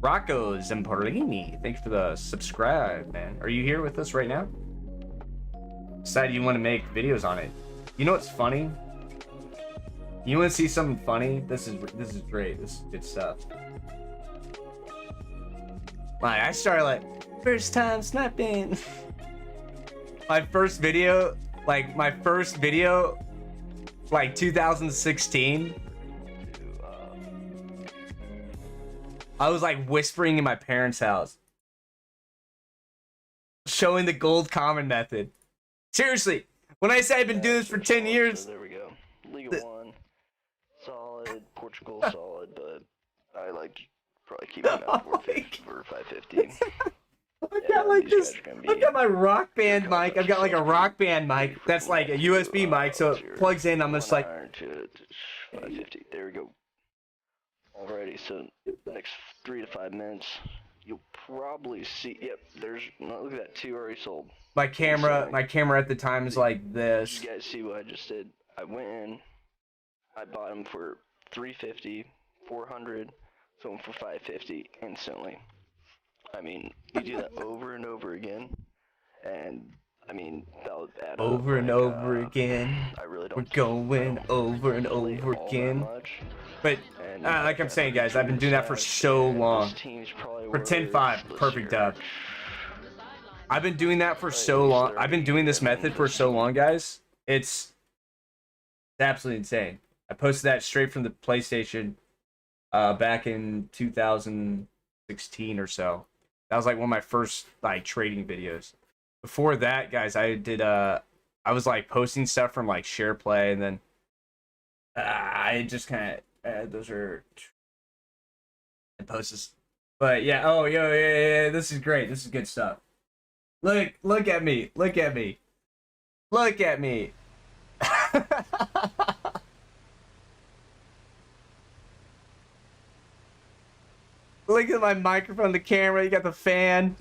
S1: Rocco Zampolini, thanks for the subscribe, man. Are you here with us right now? Decided you want to make videos on it. You know what's funny? You want to see something funny? This is great. This is good stuff. Like, I started like first time snapping. my first video, like 2016. I was like whispering in my parents' house, showing the gold common method. Seriously, when I say I've been doing this for 10 years.
S2: So there we go. Liga 1, solid. Portugal, solid, but I like probably keep him at 450 for 550.
S1: I've got like this. I've got my rock band mic. I've got like a rock band mic that's like a USB mic, so it plugs in. I'm just like
S2: 550. There we go. Alrighty, so the next 3 to 5 minutes, you'll probably see. Yep, there's. Look at that, 2 already sold.
S1: My camera at the time is like this.
S2: You guys see what I just did? I went in, I bought them for 350, 400, sold them for 550 instantly. I mean, you do that over and over again, and I mean, that'll add
S1: over
S2: up,
S1: and over again.
S2: I really don't.
S1: We're going over and over again. But like I'm saying, guys, I've been doing that for so long. For 10-5, perfect dub. I've been doing that for so long. I've been doing this method for so long, guys. It's absolutely insane. I posted that straight from the PlayStation back in 2016 or so. That was like one of my first like trading videos. Before that, guys, I did I was like posting stuff from like SharePlay, and then I just kind of those are I post this. But yeah, oh yeah, this is great. This is good stuff. Look at me. Look at me. Look at me. Look at my microphone, the camera, you got the fan.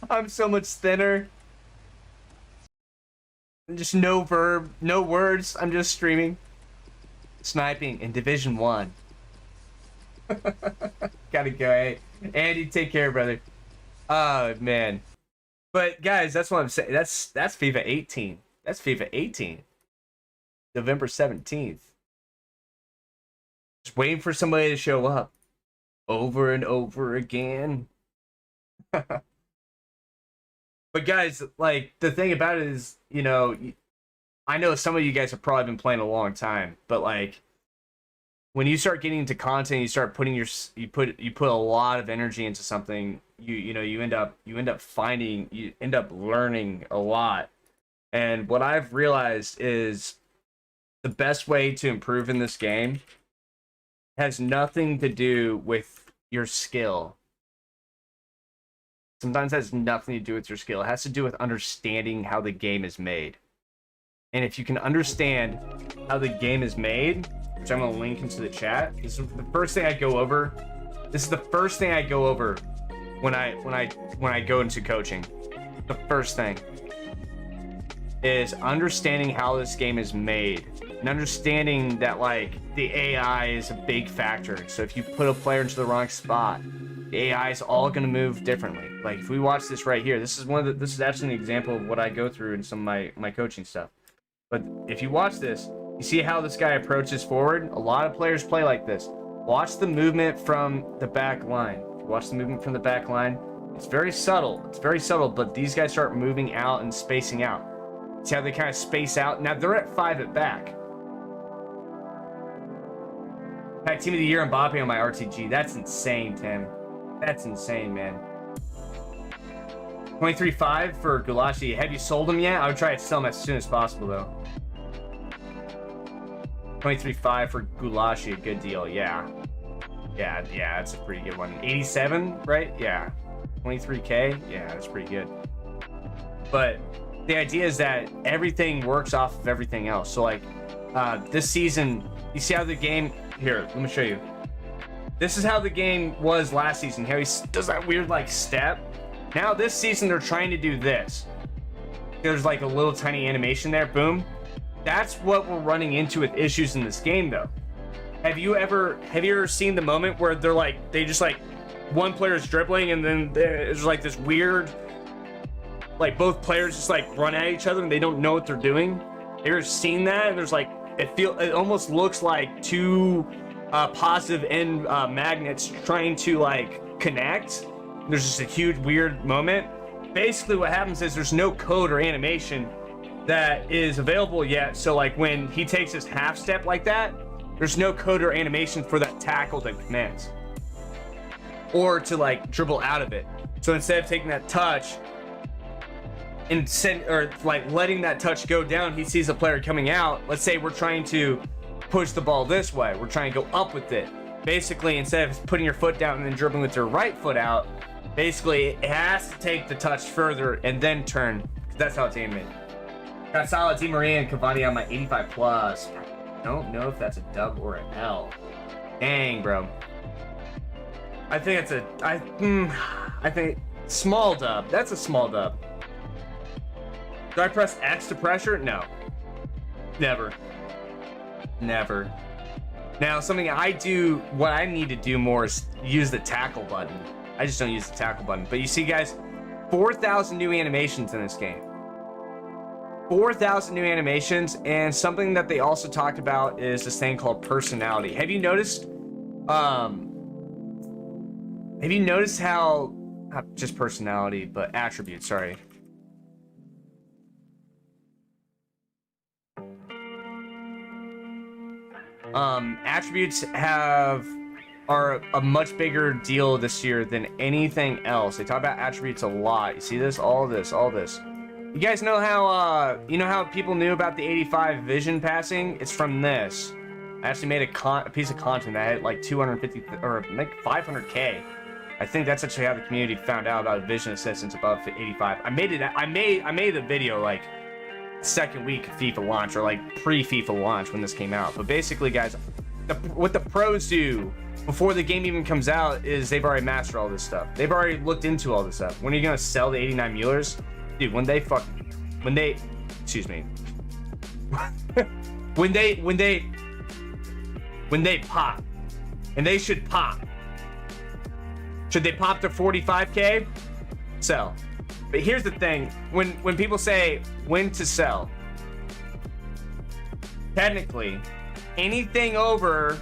S1: I'm so much thinner. Just no verb, no words. I'm just streaming. Sniping in Division 1. Gotta go, hey. Andy, take care, brother. Oh, man. But, guys, that's what I'm saying. That's FIFA 18. That's FIFA 18. November 17th. Just waiting for somebody to show up. Over and over again. But, guys, like, the thing about it is, you know, I know some of you guys have probably been playing a long time, but, like, when you start getting into content, you start putting you put a lot of energy into something. You end up learning a lot. And what I've realized is the best way to improve in this game has nothing to do with your skill. Sometimes it has nothing to do with your skill. It has to do with understanding how the game is made. And if you can understand how the game is made, which I'm gonna link into the chat, this is the first thing I go over. This is the first thing I go over when I go into coaching. The first thing is understanding how this game is made and understanding that like the AI is a big factor. So if you put a player into the wrong spot, the AI is all going to move differently. Like if we watch this right here, this is actually an example of what I go through in some of my coaching stuff. But if you watch this, you see how this guy approaches forward. A lot of players play like this. Watch the movement from the back line. Watch the movement from the back line. It's very subtle. It's very subtle, but these guys start moving out and spacing out. See how they kind of space out? Now they're at 5 at back. Pack Team of the Year Mbappe on my RTG. That's insane, Tim. That's insane, man. 23.5 for Gulashi. Have you sold him yet? I would try to sell him as soon as possible, though. 23.5 for Gulashi. A good deal. Yeah. Yeah, that's a pretty good one. 87, right? Yeah. 23K. Yeah, that's pretty good. But the idea is that everything works off of everything else. So like this season, you see how the game here, let me show you. This is how the game was last season. How he does that weird like step. Now this season they're trying to do this. There's like a little tiny animation there, boom. That's what we're running into with issues in this game though. Have you ever seen the moment where they just like one player is dribbling and then there's like this weird, like both players just like run at each other and they don't know what they're doing? Have you ever seen that? And there's like, it almost looks like two positive end magnets trying to like connect. There's just a huge weird moment. Basically what happens is there's no code or animation that is available yet. So like when he takes his half step like that, there's no code or animation for that tackle to commence or to like dribble out of it. So instead of taking that touch and letting that touch go down, he sees a player coming out. Let's say we're trying to push the ball this way. We're trying to go up with it. Basically, instead of putting your foot down and then dribbling with your right foot out, basically it has to take the touch further and then turn. That's how it's animated. Got Salah, Di Maria, and Cavani on my 85 plus. I don't know if that's a dub or an L. Dang, bro. I think it's I think small dub. That's a small dub. Do I press X to pressure? No. Never. Never. Now, something I do, what I need to do more is use the tackle button. I just don't use the tackle button. But you see, guys, 4,000 new animations in this game. 4,000 new animations, and something that they also talked about is this thing called personality. Have you noticed how, not just personality, but attributes, sorry. Attributes are a much bigger deal this year than anything else. They talk about attributes a lot. You see this, all this. You guys know how people knew about the 85 vision passing? It's from this. I actually made a piece of content that had like 250 or like 500K. I think that's actually how the community found out about vision assistance above 85. I made the video like second week of FIFA launch, or like pre-FIFA launch when this came out. But basically, guys, what the pros do before the game even comes out is they've already mastered all this stuff. They've already looked into all this stuff. When are you gonna sell the 89 Muellers? Dude, when they pop, and they should pop. Should they pop to 45K? Sell. But here's the thing, when people say when to sell, technically, anything over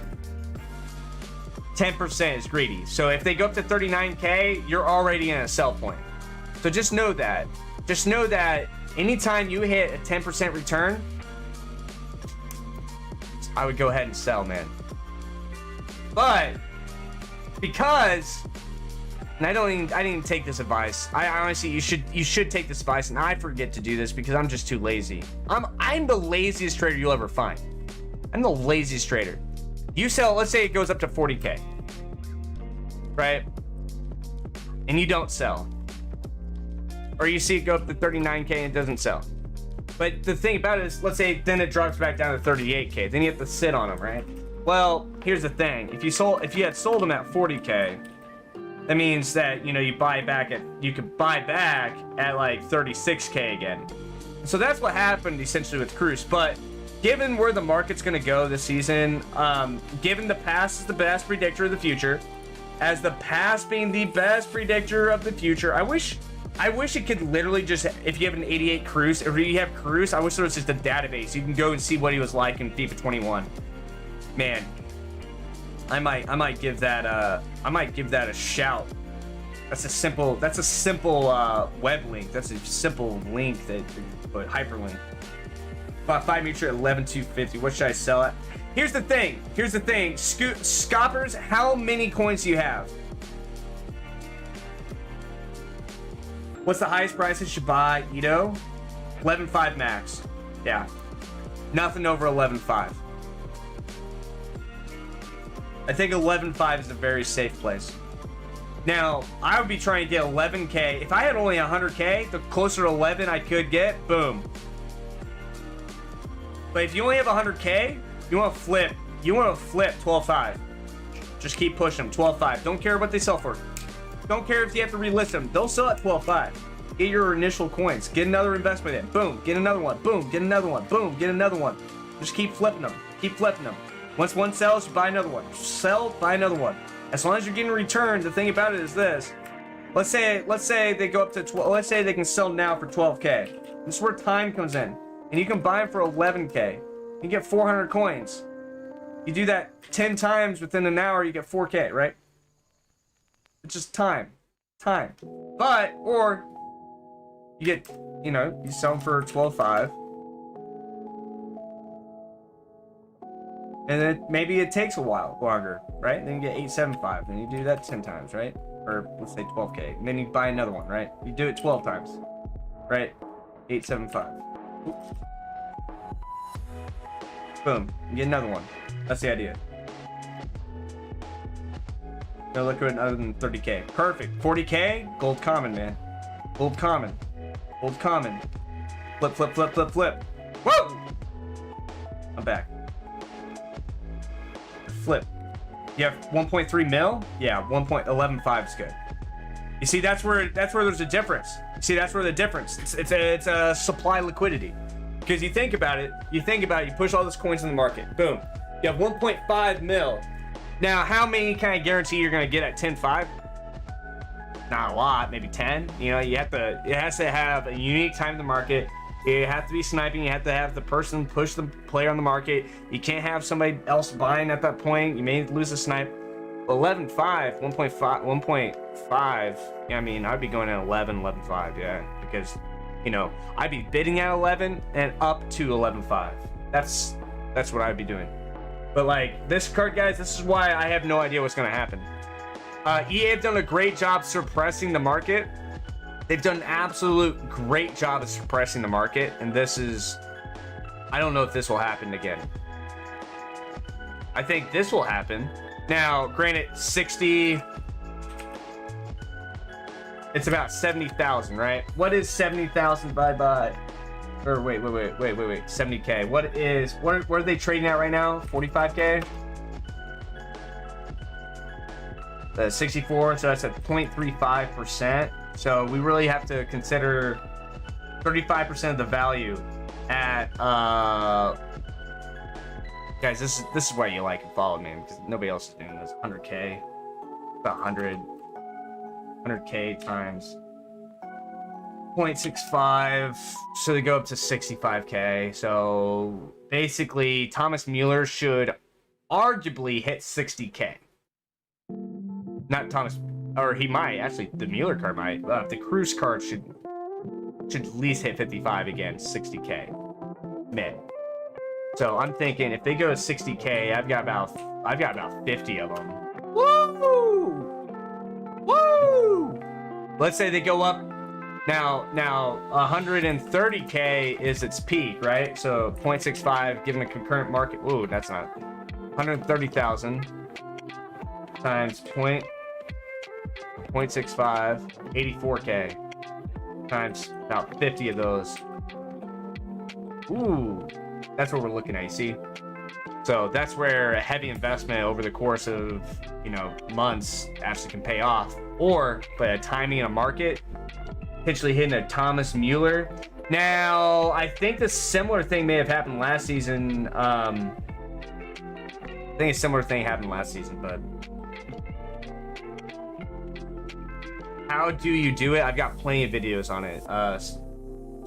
S1: 10% is greedy. So if they go up to 39K, you're already in a sell point. So just know that. Just know that anytime you hit a 10% return, I would go ahead and sell, man. But because, and I didn't even take this advice. I honestly, you should take this advice, and I forget to do this because I'm just too lazy. I'm the laziest trader you'll ever find. I'm the laziest trader. You sell, let's say it goes up to 40K, right? And you don't sell. Or you see it go up to 39K and it doesn't sell. But the thing about it is, let's say then it drops back down to 38K. Then you have to sit on them, right? Well, here's the thing. If you had sold them at 40K, that means that, you know, you could buy back at like 36K again. So that's what happened essentially with Cruz. But given where the market's going to go this season, given the past is the best predictor of the future, as the past being the best predictor of the future, I wish it could literally just, if you have an 88 Cruz, if you have Cruz, I wish there was just a database. You can go and see what he was like in FIFA 21. Man, I might give that a shout. That's a simple web link. That's a simple link that put hyperlink. Bought 5 mutual at 11,250. What should I sell at? Here's the thing. Scoppers, how many coins do you have? What's the highest price I should buy? Ito? 11.5 max. Yeah. Nothing over 11.5. I think 11.5 is a very safe place. Now, I would be trying to get 11K. If I had only 100K, the closer to 11 I could get, boom. But if you only have 100K, you want to flip 12.5. Just keep pushing them, 12.5. Don't care what they sell for. Don't care if you have to relist them. They'll sell at 12.5. Get your initial coins. Get another investment in. Boom. Get another one. Boom. Get another one. Boom. Get another one. Just keep flipping them. Keep flipping them. Once one sells, buy another one. Sell, buy another one. As long as you're getting a return, the thing about it is this. Let's say they go up to 12. Let's say they can sell now for 12K. This is where time comes in. And you can buy them for 11K. You get 400 coins. You do that 10 times within an hour, you get 4K, right? It's just time. But, or you get, you know, you sell them for 12.5. And then maybe it takes a while longer, right? Then you get 8.75. Then you do that 10 times, right? Or let's say 12K. And then you buy another one, right? You do it 12 times, right? 8.75. Boom. You get another one. That's the idea. No liquid other than 30K. Perfect. 40K? Gold common, man. Gold common. Gold common. Flip, flip, flip, flip, flip. Whoa! I'm back. Flip. You have 1.3 mil? Yeah, 1.115 is good. You see, that's where there's a difference. You see, that's where the difference. It's a supply liquidity. Because you think about it, you push all those coins in the market. Boom. You have 1.5 mil. Now, how many can I guarantee you're going to get at 10.5? Not a lot, maybe 10. You know, it has to have a unique time in the market. You have to be sniping. You have to have the person push the player on the market. You can't have somebody else buying at that point. You may lose a snipe. 11.5, 1.5. Yeah, I mean, I'd be going at 11.5, yeah. Because, you know, I'd be bidding at 11 and up to 11.5. That's what I'd be doing. But like this card, guys, this is why I have no idea what's going to happen. EA have done a great job suppressing the market. They've done an absolute great job of suppressing the market, and I don't know if this will happen again. I think this will happen. Now, granted, 60, it's about 70,000, right? What is 70,000 by? Or wait, 70K. What are they trading at right now? 45K? 64, so that's at 0.35%. So we really have to consider 35% of the value at guys, this is why you like and follow me, because nobody else is doing this. 100K, about 100K times 0.65, so they go up to 65K. So basically Thomas Mueller should arguably hit 60K. Not Thomas, or he might actually. The Mueller card might. The Cruz card should at least hit 55 again, 60K. Mid. So I'm thinking if they go 60K, I've got about 50 of them. Woo! Woo! Let's say they go up now 130K is its peak, right? So 0.65 given a concurrent market. Ooh, that's not 130,000 times 0.65, 84K times about 50 of those. Ooh, that's what we're looking at, you see? So that's where a heavy investment over the course of, you know, months actually can pay off. Or by a timing in a market, potentially hitting a Thomas Mueller. Now, I think the similar thing may have happened last season. I think a similar thing happened last season, but how do you do it? I've got plenty of videos on it.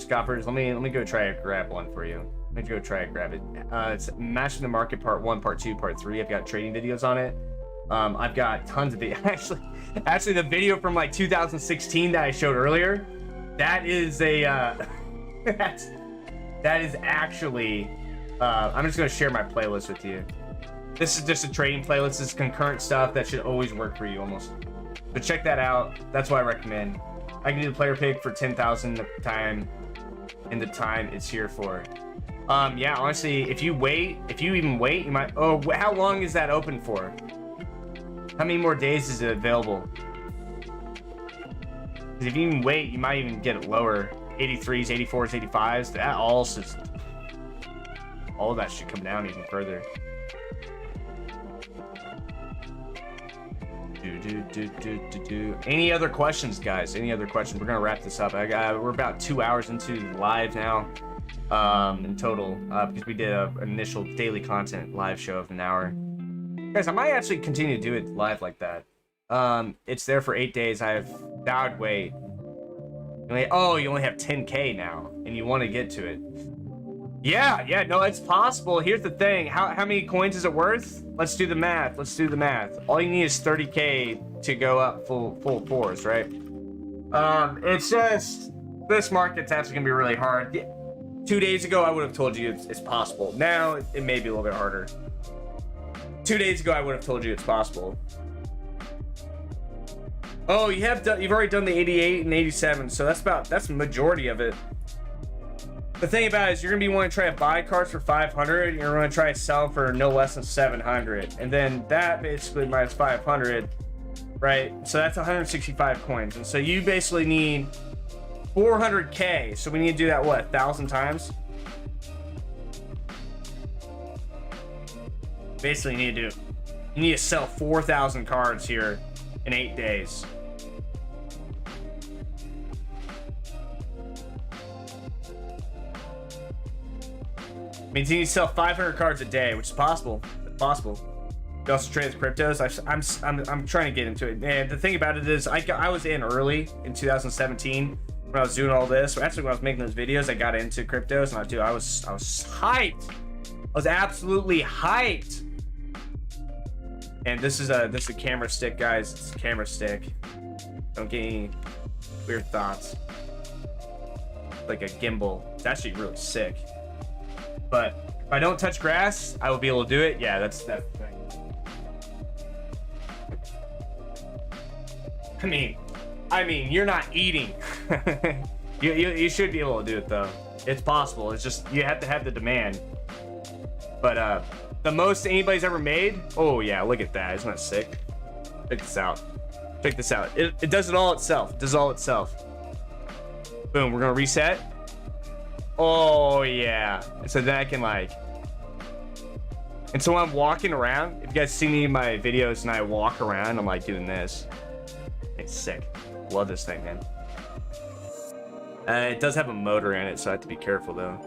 S1: Scoffers, let me go try to grab one for you. Let me go try to grab it. It's Mastering the Market Part 1, Part 2, Part 3. I've got trading videos on it. I've got tons of videos. Actually, the video from like 2016 that I showed earlier, that is a that is actually I'm just gonna share my playlist with you. This is just a trading playlist. This is concurrent stuff that should always work for you almost. But check that out. That's what I recommend. I can do the player pick for 10,000 at the time, and the time it's here for. Yeah, honestly, if you even wait, you might. Oh, how long is that open for? How many more days is it available? Because if you even wait, you might even get it lower. 83s, 84s, 85s. That all of that should come down even further. Any other questions, guys? Any other questions? We're gonna wrap this up. We're about 2 hours into live now, in total, because we did an initial daily content live show of an hour. Guys, I might actually continue to do it live like that. It's there for 8 days. That would wait. Oh, you only have 10K now, and you want to get to it. Yeah, no, it's possible. Here's the thing. How many coins is it worth? Let's do the math. All you need is 30K to go up full force, right? It's just, this market's actually gonna be really hard. 2 days ago, I would have told you it's possible. Now, it may be a little bit harder. 2 days ago, I would have told you it's possible. Oh, you've already done the 88 and 87, so that's the majority of it. The thing about it is you're gonna be wanting to try to buy cards for 500, you're gonna try to sell for no less than 700, and then that basically minus 500, right? So that's 165 coins, and so you basically need 400K. So we need to do that, what, 1,000 times? Basically, you need to sell 4,000 cards here in 8 days. Means you need to sell 500 cards a day, which is possible. It's possible. You also trade with cryptos. I'm trying to get into it. And the thing about it is, I was in early in 2017 when I was doing all this. Actually, when I was making those videos, I got into cryptos, and I was hyped. I was absolutely hyped. And this is a camera stick, guys. It's a camera stick. Don't get any weird thoughts. Like a gimbal. It's actually really sick. But if I don't touch grass, I will be able to do it. Yeah, that's the thing. I mean, you're not eating. you should be able to do it though. It's possible. It's just you have to have the demand. But the most anybody's ever made. Oh yeah, look at that. Isn't that sick? Check this out. Check this out. It does it all itself. It does all itself. Boom. We're gonna reset. Oh yeah. So then I can and so when I'm walking around, if you guys see me in my videos and I walk around, I'm like doing this. It's sick. Love this thing, man. It does have a motor in it, so I have to be careful though.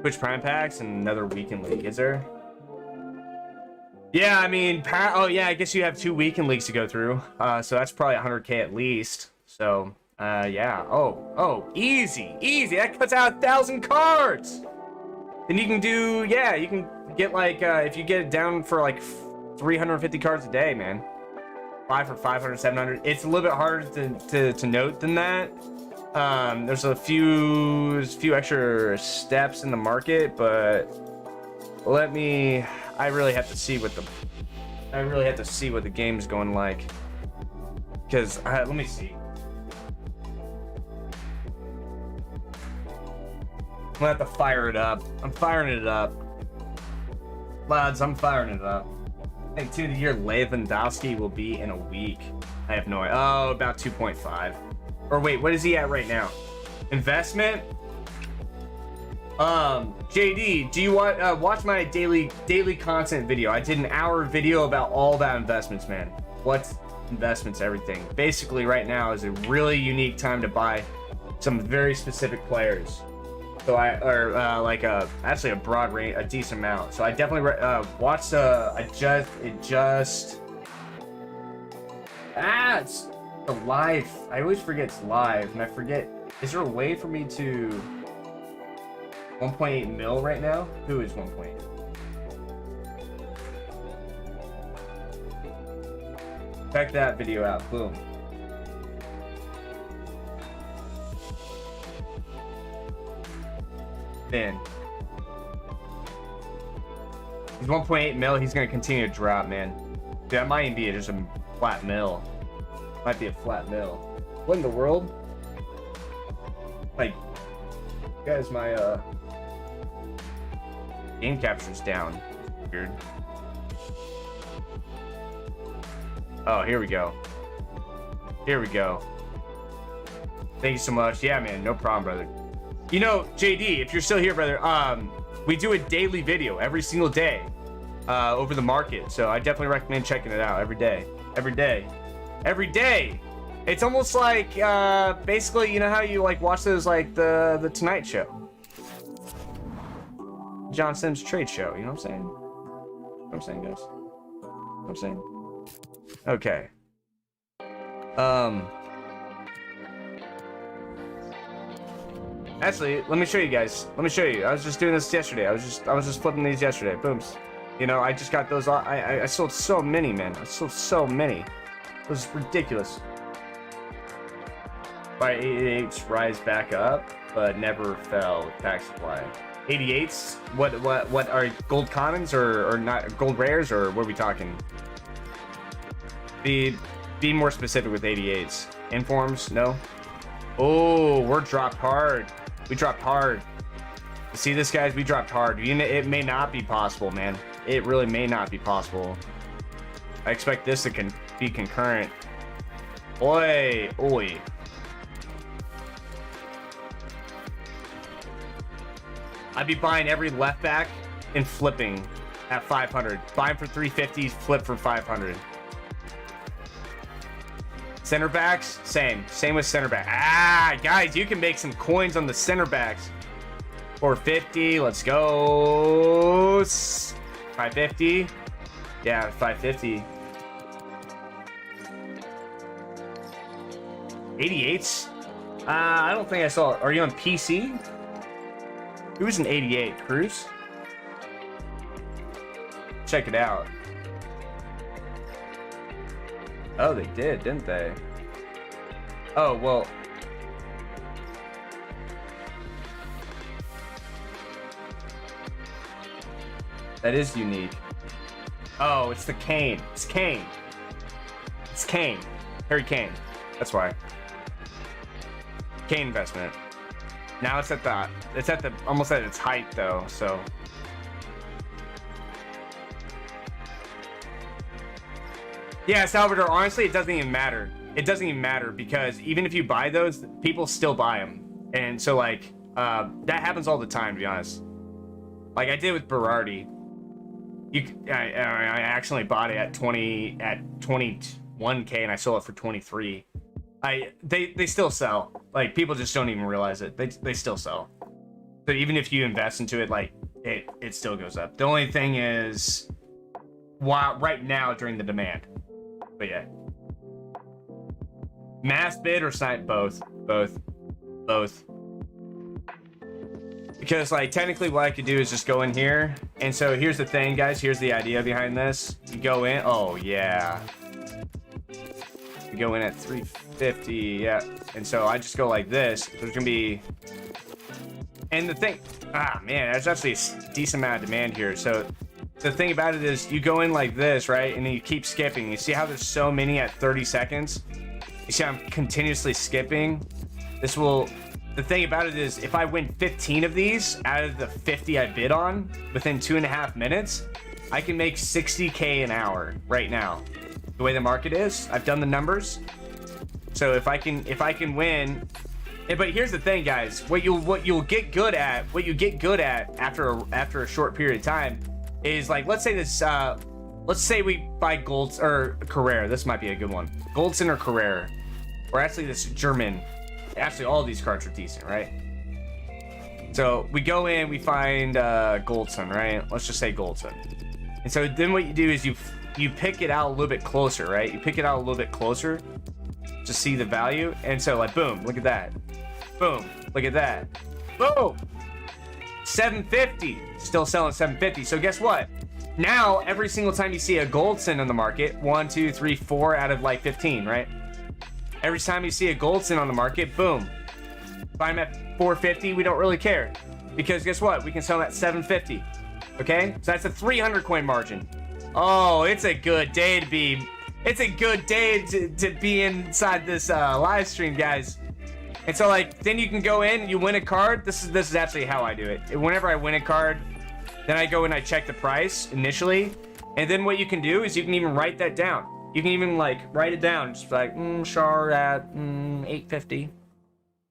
S1: Twitch Prime Packs and another weekend league, is there? Yeah, I mean, oh yeah, I guess you have 2 weekend leagues to go through. So that's probably 100K at least. So, yeah. Oh, easy. That cuts out 1,000 cards. Then you can do, yeah, you can get if you get it down for 350 cards a day, man. 5 for 500, 700. It's a little bit harder to note than that. There's a few extra steps in the market, but let me. I really have to see what the. I really have to see what the game's going like. Because let me see. I'm gonna have to fire it up. I'm firing it up, lads. I'm firing it up. I think 2 of the year Lewandowski will be in a week. I have no idea. Oh, about 2.5. Or wait, what is he at right now? Investment. JD, do you want watch my daily content video? I did an hour video about all about investments, man. What's investments, everything. Basically, right now is a really unique time to buy some very specific players. So actually a broad range, a decent amount. So I definitely watched. It's the live. I always forget it's live, and I forget. Is there a way for me to 1.8 mil right now? Who is 1.8? Check that video out. Boom. Then he's 1.8 mil. He's gonna continue to drop, man. Dude, that might even be just a flat mill. Might be a flat mill. What in the world? Like, guys, my game capture's down. Weird. Oh, here we go. Here we go. Thank you so much. Yeah, man, no problem, brother. You know, JD, if you're still here, brother, we do a daily video every single day over the market. So I definitely recommend checking it out every day. Every day. Every day. It's almost like basically, you know how you like watch those like the Tonight Show, John Sims trade show. You know what I'm saying? What I'm saying, guys. What I'm saying. Okay. Actually, let me show you guys. Let me show you. I was just doing this yesterday. I was just flipping these yesterday. Booms. You know, I just got those. I sold so many, man. I sold so many. It was ridiculous. By 88s rise back up, but never fell with tax supply. 88s? What are gold commons or not gold rares, or what are we talking? Be more specific with 88s. Informs? No. Oh, we're dropped hard. We dropped hard. See this, guys? We dropped hard. It may not be possible, man. It really may not be possible. I expect this to be concurrent. Oi, oi. I'd be buying every left back and flipping at 500. Buying for 350, flip for 500. Center backs, same with center back. Ah, guys, you can make some coins on the center backs. 450, let's go. 550, yeah, 550. 88s. I don't think I saw it. Are you on PC? Who was an 88? Cruz? Check it out. Oh, they did, didn't they? Oh, well. That is unique. Oh, it's the Kane. It's Kane. It's Kane. Harry Kane. That's why. Kane investment. Now it's at the almost at its height though, so. Yeah, Salvador, honestly, it doesn't even matter. It doesn't even matter because even if you buy those, people still buy them. And so like, that happens all the time, to be honest. Like I did with Berardi. I accidentally bought it at 21K and I sold it for 23. They still sell. Like people just don't even realize it. They still sell. So even if you invest into it, like it still goes up. The only thing is, right now during the demand. But yeah, mass bid or snipe, both. Because like technically what I could do is just go in here. And so here's the thing, guys. Here's the idea behind this. You go in. Oh yeah. You go in at 350. Yeah. And so I just go like this. There's gonna be And the thing, man, there's actually a decent amount of demand here. So the thing about it is you go in like this, right? And then you keep skipping. You see how there's so many at 30 seconds? You see I'm continuously skipping. The thing about it is if I win 15 of these out of the 50 I bid on within 2.5 minutes, I can make 60K an hour right now. The way the market is, I've done the numbers. So if I can win, but here's the thing, guys. What you get good at after a short period of time is, like, let's say we buy Golds or Carrera. This might be a good one. Goldson or Carrera, or actually this German. Actually, all of these cards are decent, right? So we go in, we find Goldson, right? Let's just say Goldson. And so then what you do is you pick it out a little bit closer, right? You pick it out a little bit closer to see the value. And so, like, boom, look at that. Boom, look at that. Boom, 750. Still selling 750. So guess what? Now every single time you see a Goldson in the market, 1, 2, 3, 4 out of like 15, right? Every time you see a Goldson on the market, boom. Buy them at 450, we don't really care. Because guess what? We can sell them at 750. Okay? So that's a 300 coin margin. Oh, it's a good day to be. It's a good day to be inside this live stream, guys. And so, like, then you can go in, you win a card. This is actually how I do it. Whenever I win a card, then I go and I check the price initially. And then what you can do is you can even write that down. You can even, like, write it down. Just like, Char at 850.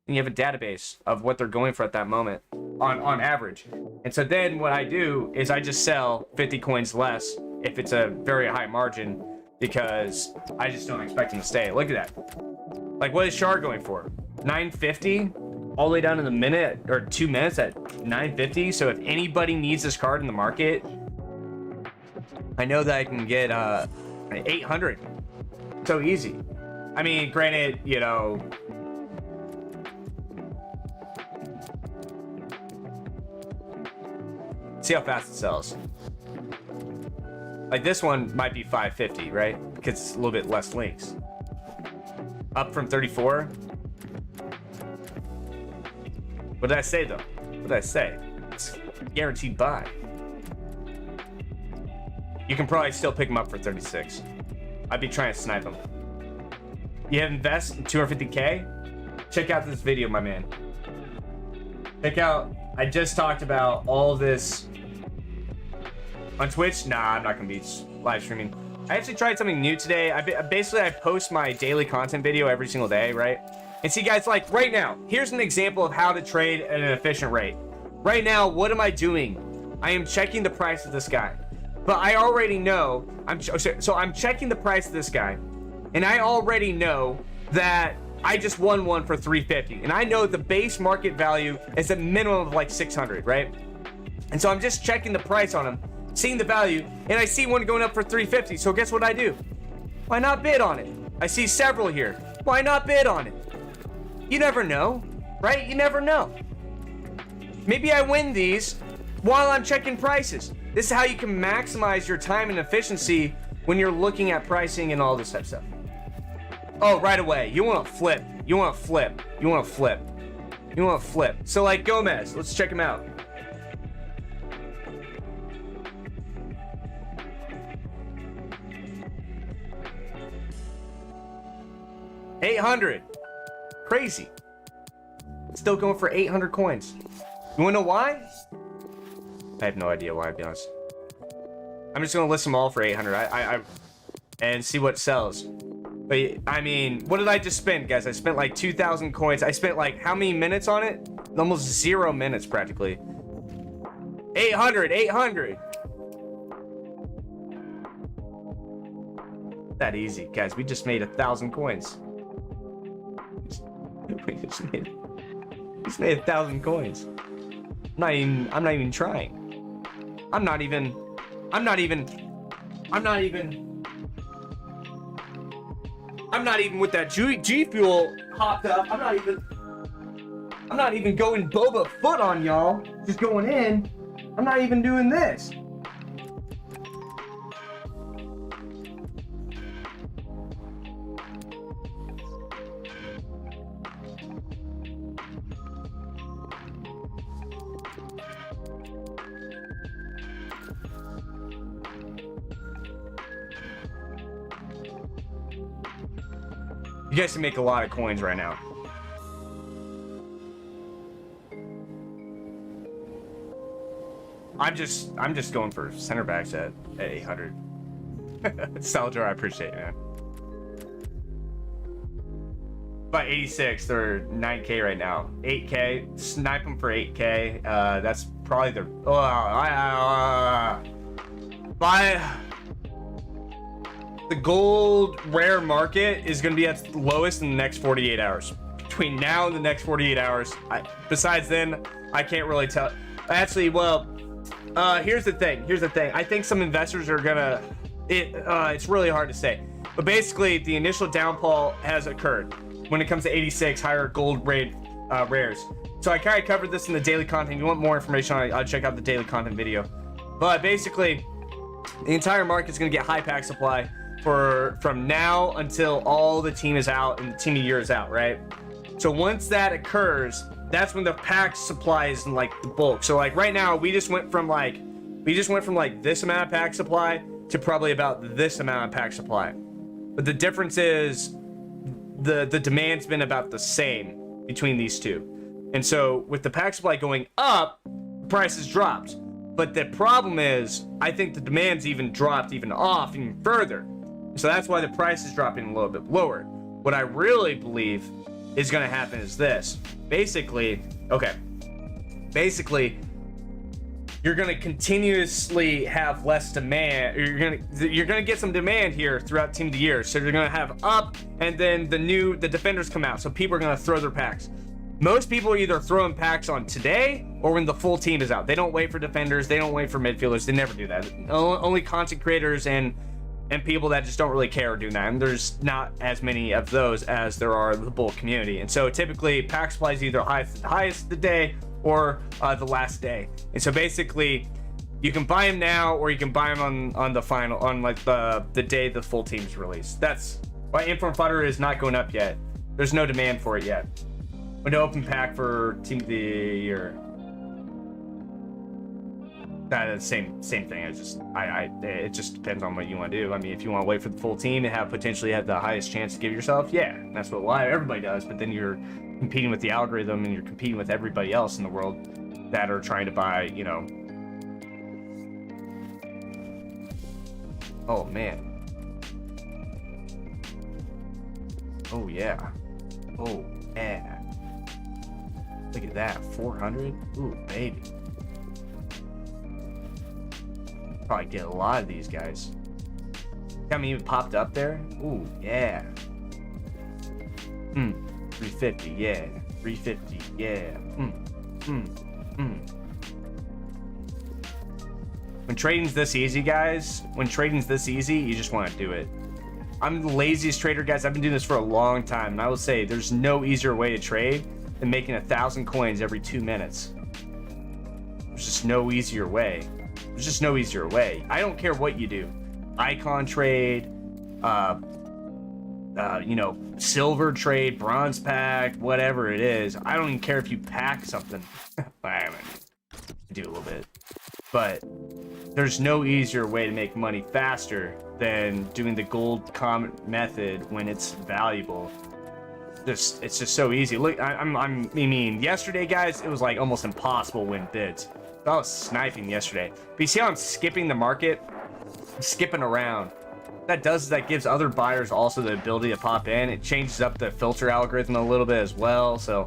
S1: And you have a database of what they're going for at that moment on average. And so then what I do is I just sell 50 coins less if it's a very high margin, because I just don't expect them to stay. Look at that. Like, what is Char going for? 950 all the way down to the minute or 2 minutes at 950. So if anybody needs this card in the market, I know that I can get 800. So easy. I mean, granted, you know, see how fast it sells. Like, this one might be 550, right? Because it's a little bit less links. Up from 34. What did I say, though? What did I say? It's guaranteed buy. You can probably still pick them up for 36. I'd be trying to snipe them. You have invest in 250K? Check out this video, my man. Check out, I just talked about all this on Twitch. Nah, I'm not gonna be live streaming. I actually tried something new today. I post my daily content video every single day, right? And see, guys, like right now, here's an example of how to trade at an efficient rate. Right now, what am I doing? I am checking the price of this guy. But I already know, I'm checking the price of this guy, and I already know that I just won one for 350, and I know the base market value is a minimum of like 600, right? And so I'm just checking the price on him, seeing the value, and I see one going up for 350. So guess what I do? Why not bid on it? I see several here. Why not bid on it? You never know, right? You never know. Maybe I win these while I'm checking prices. This is how you can maximize your time and efficiency when you're looking at pricing and all this type of stuff. Oh, right away. You want to flip. You want to flip. You want to flip. You want to flip. So, like, Gomez, let's check him out. $800. Crazy. Still going for 800 coins. You want to know why? I have no idea why, to be honest. I'm just going to list them all for 800 and see what sells. But, I mean, what did I just spend, guys? I spent like 2,000 coins. I spent like how many minutes on it? Almost 0 minutes, practically. 800, 800. That easy, guys. We just made 1,000 coins. We just made 1,000 coins. I'm not even trying. I'm not even with that G Fuel hopped up. I'm not even going Boba Foot on y'all. Just going in. I'm not even doing this. You guys can make a lot of coins right now. I'm just going for center backs at 800. Salvador, I appreciate it, man. About 86, they're 9K right now. 8K, snipe them for 8K. That's probably the the gold rare market is going to be at the lowest in the next 48 hours. Between now and the next 48 hours, besides then, I can't really tell. Actually, well, here's the thing. I think some investors are gonna. It's really hard to say, but basically, the initial downfall has occurred when it comes to 86 higher gold raid rares. So I kind of covered this in the daily content. If you want more information on it, I'll check out the daily content video. But basically, the entire market is going to get high pack supply from now until all the team is out and the team of year is out, right? So once that occurs, that's when the pack supply is in like the bulk. So like right now, we just went from like this amount of pack supply to probably about this amount of pack supply. But the difference is the demand's been about the same between these two. And so with the pack supply going up, prices dropped. But the problem is, I think the demand's even dropped even further. So that's why the price is dropping a little bit lower. What I really believe is going to happen is this. Basically, you're going to continuously have less demand. You're going to get some demand here throughout Team of the Year. So you're going to have up, and then the defenders come out. So people are going to throw their packs. Most people are either throwing packs on today or when the full team is out. They don't wait for defenders. They don't wait for midfielders. They never do that. Only content creators and people that just don't really care are doing that. And there's not as many of those as there are in the bulk community. And so typically pack supply is either highest of the day or the last day. And so basically you can buy them now or you can buy them on the final, on like the day the full team's released. That's why Inform Fodder is not going up yet. There's no demand for it yet. When to open pack for Team of the Year. That's the same thing. It just depends on what you want to do. I mean, if you want to wait for the full team and potentially have the highest chance to give yourself, yeah, that's what everybody does. But then you're competing with the algorithm and you're competing with everybody else in the world that are trying to buy, you know. Oh man. Oh yeah. Oh yeah. Look at that, 400. Ooh, baby. Probably get a lot of these guys. Got me even popped up there. Ooh, yeah. 350, yeah. 350, yeah. When trading's this easy, guys, you just want to do it. I'm the laziest trader, guys. I've been doing this for a long time, and I will say there's no easier way to trade than making 1,000 coins every 2 minutes. There's just no easier way. I don't care what you do. Icon trade, you know, silver trade, bronze pack, whatever it is. I don't even care if you pack something. I do a little bit. But there's no easier way to make money faster than doing the gold comment method when it's valuable. It's just so easy. Look, I mean, yesterday, guys, it was like almost impossible to win bids. I was sniping yesterday. But you see how I'm skipping the market? I'm skipping around. What that does is that gives other buyers also the ability to pop in. It changes up the filter algorithm a little bit as well. So,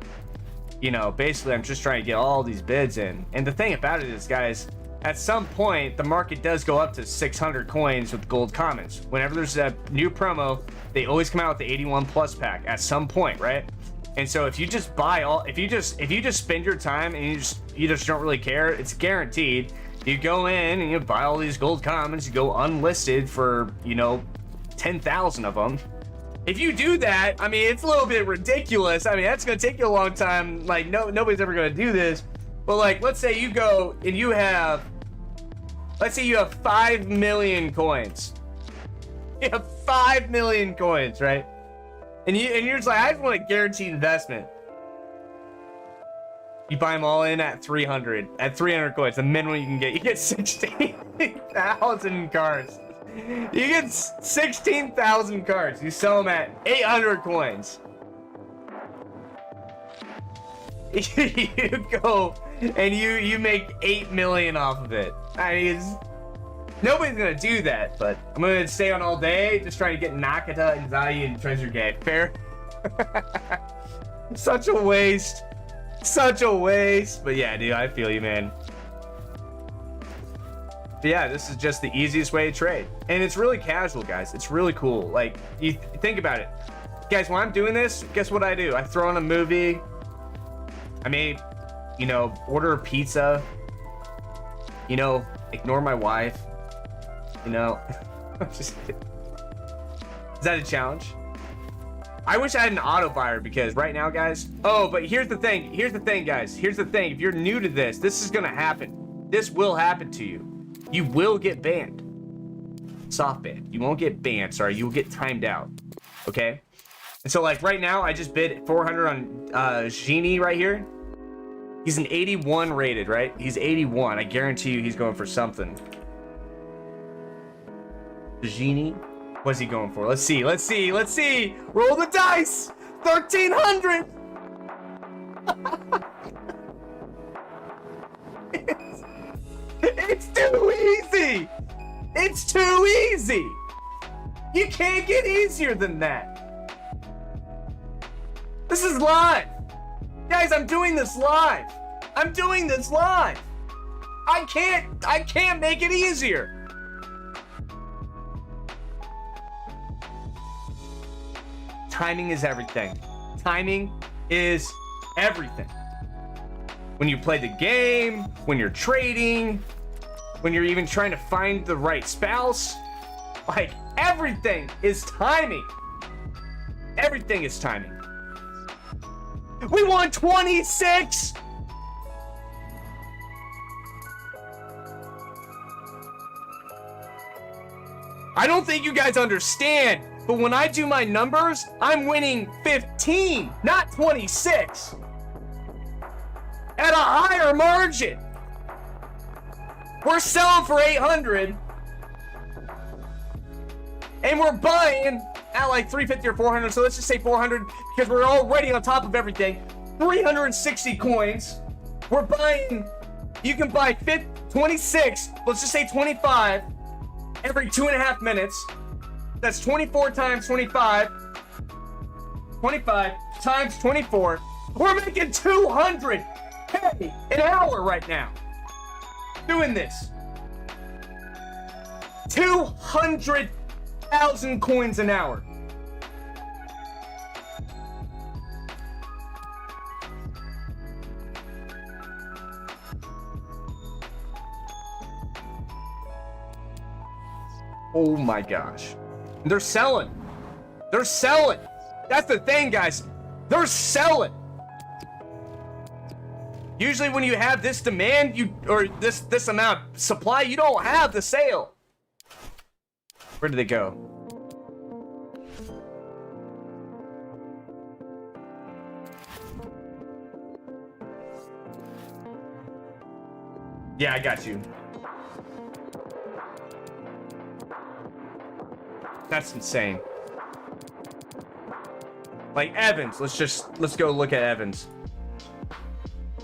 S1: you know, basically I'm just trying to get all these bids in. And the thing about it is, guys, at some point, the market does go up to 600 coins with gold comments. Whenever there's a new promo, they always come out with the 81 plus pack at some point, right? And so if you just buy if you just spend your time and you just don't really care, it's guaranteed. You go in and you buy all these gold comments, you go unlisted for, you know, 10,000 of them. If you do that, I mean, it's a little bit ridiculous. I mean, that's gonna take you a long time. Like, nobody's ever gonna do this. But like, let's say you go and you have 5 million coins. You have 5 million coins, right? And you're just like, I just want a guaranteed investment. You buy them all in at 300. At 300 coins, the minimum you can get. You get 16,000 cards. You get 16,000 cards. You sell them at 800 coins. You go and you make 8 million off of it. I mean, nobody's gonna do that, but I'm gonna stay on all day just trying to get Nakata and Zai and Treasure Gate. Fair? Such a waste. Such a waste. But yeah, dude, I feel you, man. But yeah, this is just the easiest way to trade. And it's really casual, guys. It's really cool. Like, you think about it. Guys, when I'm doing this, guess what I do? I throw on a movie. I may, you know, order a pizza. You know, ignore my wife. You know, just kidding. Is that a challenge? I wish I had an auto buyer because right now, guys. Oh, but here's the thing. Here's the thing, guys. Here's the thing. If you're new to this, this is gonna happen. This will happen to you. You will get banned. Soft banned. You won't get banned. Sorry, you will get timed out. Okay. And so, like right now, I just bid 400 on Genie right here. He's an 81 rated, right? He's 81. I guarantee you, he's going for something. Genie, what's he going for? Let's see. Let's see. Let's see. Roll the dice. 1,300. It's too easy. It's too easy. You can't get easier than that. This is live. Guys, I'm doing this live. I'm doing this live. I can't make it easier. Timing is everything. Timing is everything. When you play the game, when you're trading, when you're even trying to find the right spouse, like everything is timing. Everything is timing. We won 26. I don't think you guys understand, but when I do my numbers, I'm winning 15, not 26. At a higher margin. We're selling for 800. And we're buying at like 350 or 400. So let's just say 400 because we're already on top of everything. 360 coins. We're buying, you can buy 26, let's just say 25 every 2.5 minutes. That's 24 times 25. 25 times 24. We're making 200K an hour right now. Doing this. 200,000 coins an hour. Oh my gosh. They're selling. They're selling. That's the thing, guys. They're selling. Usually when you have this demand, or this amount of supply, you don't have the sale. Where did they go? Yeah, I got you. That's insane. Like Evans, let's go look at Evans.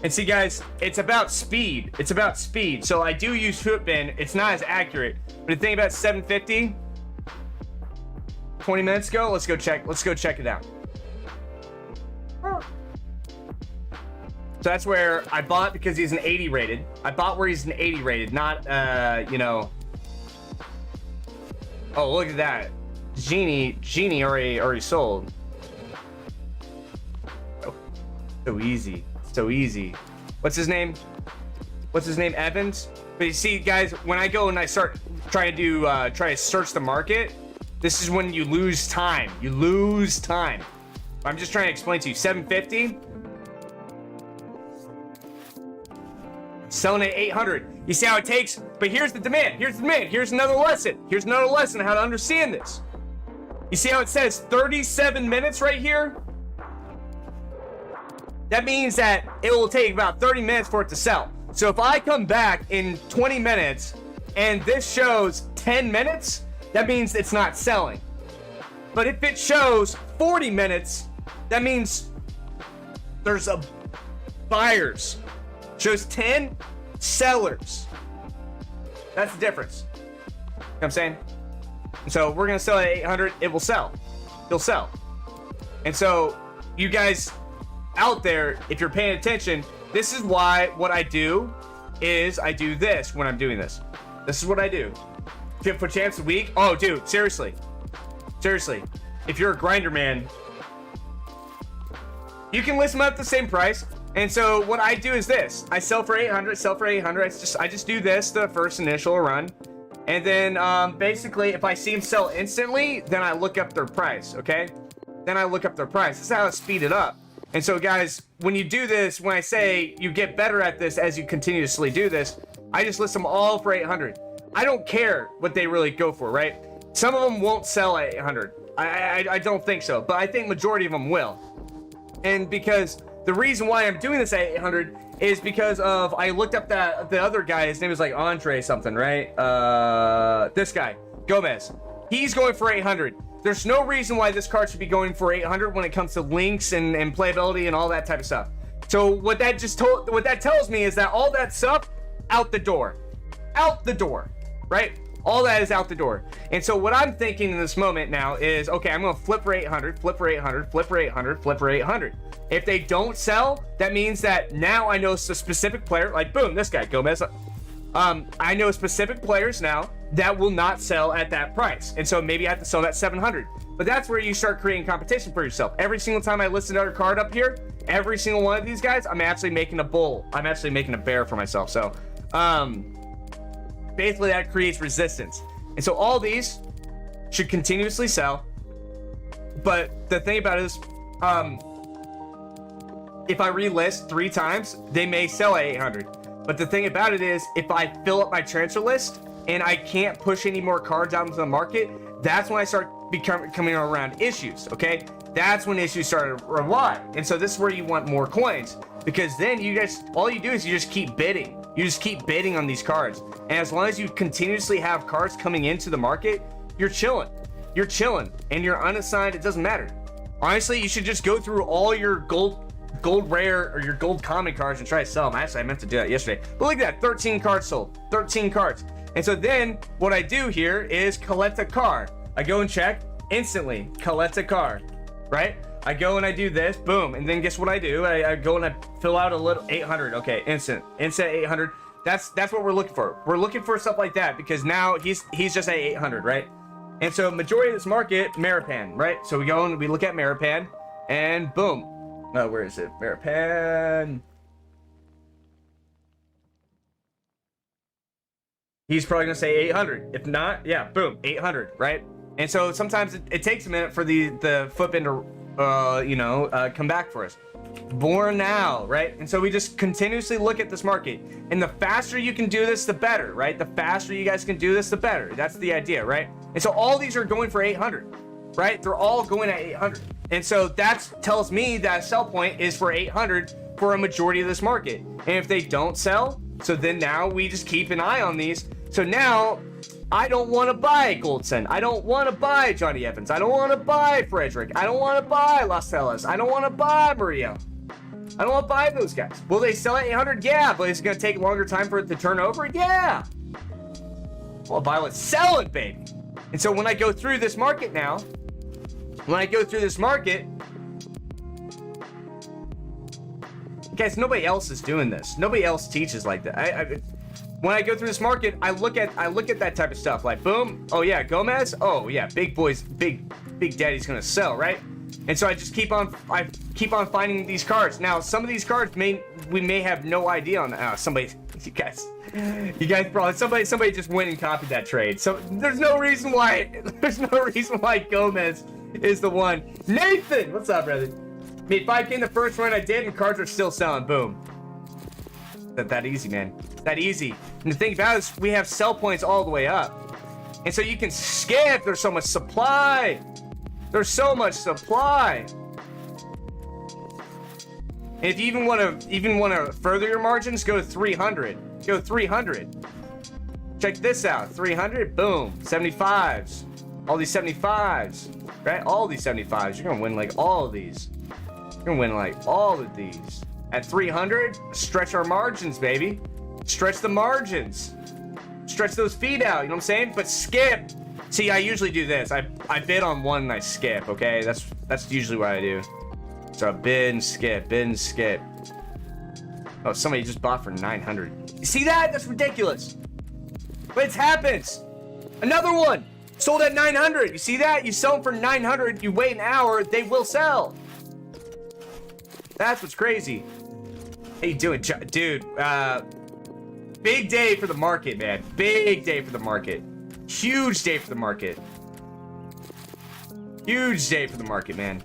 S1: And see, guys, it's about speed. It's about speed. So I do use footbin. It's not as accurate. But the thing about 750, 20 minutes ago, let's go check it out. So that's where I bought because he's an 80 rated. I bought where he's an 80 rated, not you know. Oh, look at that. Genie already sold. Oh, so easy. So easy. What's his name? Evans. But you see, guys, when I go and I start trying to try to search the market, this is when you lose time. You lose time. I'm just trying to explain to you. 750. Selling at 800. You see how it takes? But here's the demand. Here's the demand. Here's another lesson. Here's another lesson on how to understand this. You see how it says 37 minutes right here? That means that it will take about 30 minutes for it to sell. So if I come back in 20 minutes and this shows 10 minutes, that means it's not selling. But if it shows 40 minutes, that means there's a buyers. Shows 10 sellers. That's the difference. You know what I'm saying? And so we're gonna sell at 800. It will sell. It'll sell. And so you guys out there, if you're paying attention, this is why what I do is I do this when I'm doing this. This is what I do. For champs a week. Oh, dude, seriously. Seriously. If you're a grinder, man, you can list them up at the same price. And so what I do is this. I sell for 800, sell for 800. I just do this, the first initial run. And then basically, if I see them sell instantly, then I look up their price, okay? Then I look up their price. This is how I speed it up. And so, guys, when you do this, when I say you get better at this as you continuously do this, I just list them all for 800. I don't care what they really go for, right? Some of them won't sell at 800. I don't think so, but I think majority of them will. And because the reason why I'm doing this at 800 is because of, I looked up the other guy, his name is like Andre something, right? This guy, Gomez. He's going for 800. There's no reason why this card should be going for 800 when it comes to links and playability and all that type of stuff. So what that tells me is that all that stuff out the door, right? All that is out the door. And so what I'm thinking in this moment now is, okay, I'm gonna flip for 800, flip for 800, flip for 800, flip for 800. If they don't sell, that means that now I know it's a specific player, like boom, this guy, Gomez. I know specific players now that will not sell at that price. And so maybe I have to sell that 700. But that's where you start creating competition for yourself. Every single time I list another card up here, every single one of these guys, I'm actually making a bull. I'm actually making a bear for myself. So, basically that creates resistance. And so all these should continuously sell. But the thing about it is, if I relist 3 times, they may sell at 800. But the thing about it is, if I fill up my transfer list and I can't push any more cards out into the market, that's when I start coming around issues, okay? That's when issues start to arrive. And so this is where you want more coins, because then you guys, all you do is you just keep bidding. You just keep bidding on these cards. And as long as you continuously have cards coming into the market, you're chilling. You're chilling. And you're unassigned, it doesn't matter. Honestly, you should just go through all your gold rare or your gold common cards and try to sell them. Actually, I meant to do that yesterday. But look at that, 13 cards sold. 13 cards. And so then what I do here is collect a card. I go and check instantly, collect a card, right? I go and I do this, boom, and then guess what I do? I go and I fill out a little 800. Okay, instant 800. That's what we're looking for. We're looking for stuff like that because now he's just at 800, right? And so majority of this market, Maripan, right? So we go and we look at Maripan, and boom. Where is it? Maripan. He's probably gonna say 800. If not, yeah, boom, 800, right? And so sometimes it takes a minute for the footbin to come back for us. Born now, right? And so we just continuously look at this market, and the faster you can do this, the better, right? The faster you guys can do this, the better. That's the idea, right? And so all these are going for 800, right? They're all going at 800. And so that tells me that sell point is for 800 for a majority of this market. And if they don't sell, so then now we just keep an eye on these. So now I don't want to buy Goldson. I don't want to buy Johnny Evans. I don't want to buy Frederick. I don't want to buy Las Telas. I don't want to buy Murillo. I don't want to buy those guys. Will they sell at 800? Yeah, but it's going to take a longer time for it to turn over? Yeah. Well, buy it, sell it, baby. And so when I go through this market now, guys, nobody else is doing this. Nobody else teaches like that. When I go through this market, I look at that type of stuff. Like, boom, oh yeah, Gomez, oh yeah, big boys, big daddy's gonna sell, right? And so I just keep on finding these cards. Now, some of these cards we may have no idea on. You guys probably somebody just went and copied that trade. So there's no reason why Gomez is the one. Nathan, what's up, brother? Made 5K in the first run I did, and cards are still selling. Boom. That easy, man. That easy. And the thing about it is we have sell points all the way up. And so you can skip. There's so much supply. There's so much supply. And if you even want to further your margins, go to 300. Go 300. Check this out. 300, boom. 75s. All these 75s, right? All these 75s. You're gonna win like all of these. You're gonna win like all of these. At 300, stretch our margins, baby. Stretch the margins. Stretch those feet out, you know what I'm saying? But skip. See, I usually do this. I bid on one and I skip, okay? That's usually what I do. So I bid and skip, bid and skip. Oh, somebody just bought for 900. You see that? That's ridiculous. But it happens. Another one sold at 900. You see that? You sell them for 900. You wait an hour, they will sell. That's what's crazy. How you doing, dude? Big day for the market, man. Big day for the market. Huge day for the market. Huge day for the market, man.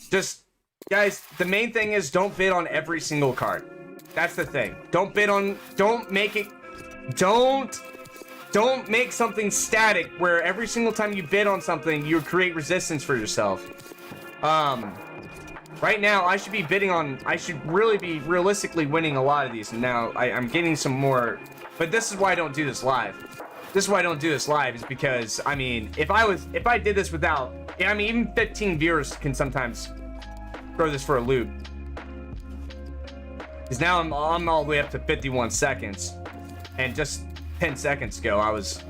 S1: Just, guys, the main thing is don't bid on every single card. That's the thing. Don't bid on, don't make something static where every single time you bid on something, you create resistance for yourself. Right now, I should be bidding on, I should really be realistically winning a lot of these. And now I'm getting some more, but this is why I don't do this live. This is why I don't do this live, is because, I mean, if I did this without, I mean, even 15 viewers can sometimes throw this for a loop. Because now I'm all the way up to 51 seconds. And just 10 seconds ago, I was...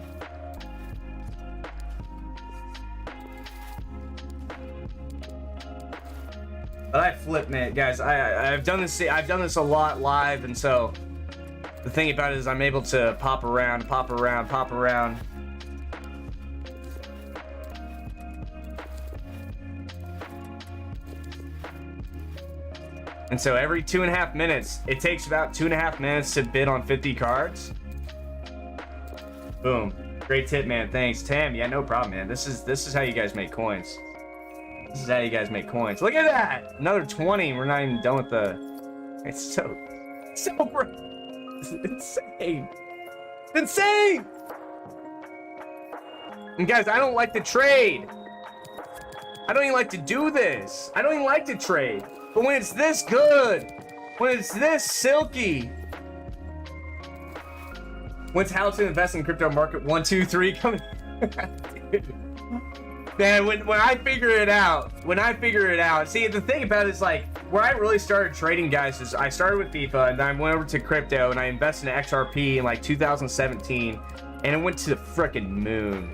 S1: But I flip, man, guys. I've done this a lot live, and so the thing about it is I'm able to pop around. And so every 2.5 minutes, it takes about 2.5 minutes to bid on 50 cards. Boom. Great tip, man. Thanks, Tim. Yeah, no problem, man. This is how you guys make coins. This is how you guys make coins. Look at that! Another 20. We're not even done with the... It's so bro. It's insane. It's insane! And guys, I don't like to trade. I don't even like to do this. I don't even like to trade. But when it's this good, when it's this silky, when's how to invest in crypto market 1, 2, 3 coming? Man, when I figure it out, see, the thing about it is, like, where I really started trading, guys, is I started with FIFA and then I went over to crypto and I invested in XRP in like 2017 and it went to the freaking moon.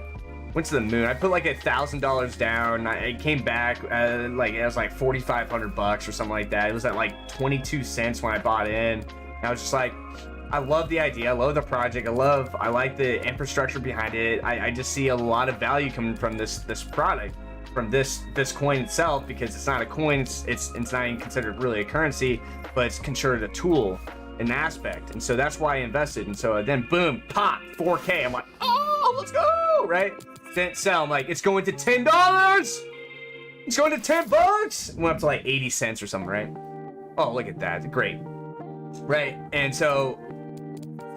S1: Went to the moon. I put like $1,000 down. It came back like it was like $4,500 or something like that. It was at like 22 cents when I bought in. And I was just like, I love the idea. I love the project. I like the infrastructure behind it. I just see a lot of value coming from this product, from this coin itself, because it's not a coin. It's not even considered really a currency, but it's considered a tool, an aspect. And so that's why I invested. And so then boom, pop, 4K. I'm like, oh, let's go, right? Didn't sell. I'm like, it's going to $10. It's going to $10. It went up to like 80 cents or something, right? Oh, look at that. Great. Right. And so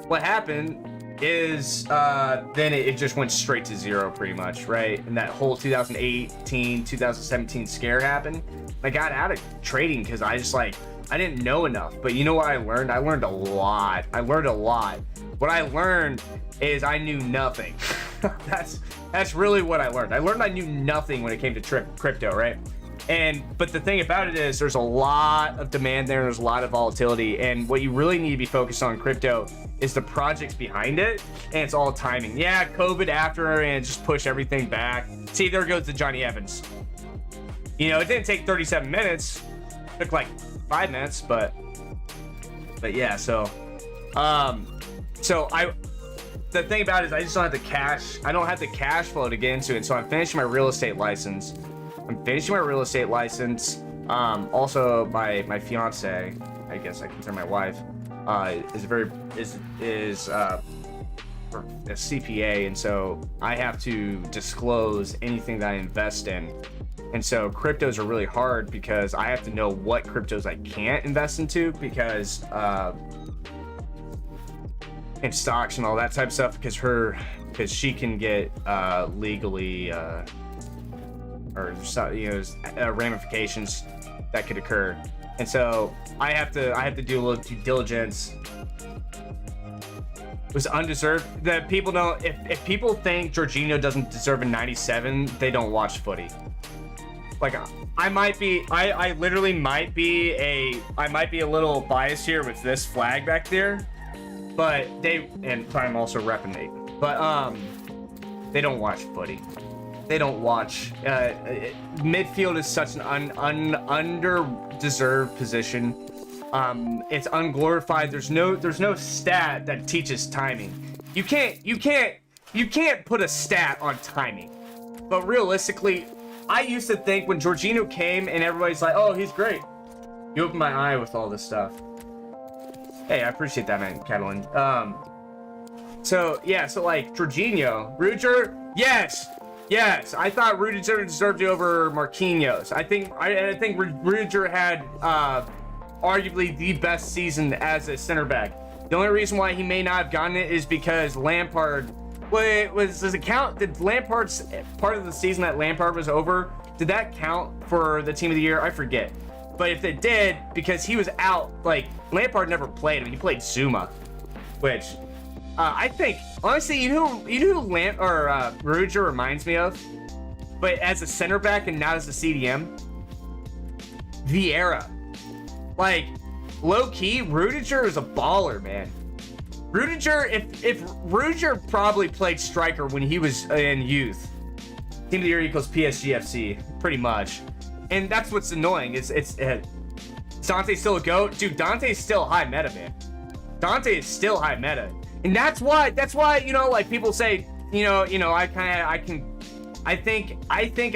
S1: what happened is then it just went straight to zero pretty much, right? And that whole 2018, 2017 scare happened. I got out of trading because I didn't know enough. But you know what I learned? I learned a lot. What I learned is I knew nothing. That's really what I learned. I knew nothing when it came to crypto, right? But the thing about it is there's a lot of demand there, and there's a lot of volatility, and what you really need to be focused on in crypto is the projects behind it, and it's all timing. Yeah, COVID after, and just push everything back. See, there goes the Johnny Evans. You know, it didn't take 37 minutes. It took like 5 minutes, but yeah, so the thing about it is I just don't have the cash. I don't have the cash flow to get into it. So I'm finishing my real estate license. Also, my fiance, I guess I consider my wife, is a CPA, and so I have to disclose anything that I invest in. And so cryptos are really hard because I have to know what cryptos I can't invest into, because and stocks and all that type of stuff, because she can get legally or ramifications that could occur. And so I have to do a little due diligence was undeserved. That people don't. If people think Jorginho doesn't deserve a 97, they don't watch footy. Like I might be. I literally might be a. I might be a little biased here with this flag back there, but I'm also repping it. But they don't watch footy. They don't watch. Midfield is such an under-deserved position. It's unglorified. There's no stat that teaches timing. You can't put a stat on timing. But realistically, I used to think when Jorginho came and everybody's like, "Oh, he's great." You opened my eye with all this stuff. Hey, I appreciate that, man, Catalan. So like Jorginho, Rudiger, yes. I thought Rudiger deserved it over Marquinhos. I think Rudiger had arguably the best season as a center back. The only reason why he may not have gotten it is because Lampard. Does it count? Did Lampard's part of the season that Lampard was over? Did that count for the team of the year? I forget. But if it did, because he was out, like Lampard never played him. He played Zuma, which I think honestly, you know who Rudiger reminds me of, but as a center back and not as a CDM. Vieira. Like, low-key, Rudiger is a baller, man. Rudiger, if Rudiger probably played striker when he was in youth. Team of the year equals PSGFC, pretty much. And that's what's annoying, is Dante still a GOAT? Dude, Dante's still high meta, man. Dante is still high meta. And that's why, you know, like people say, I think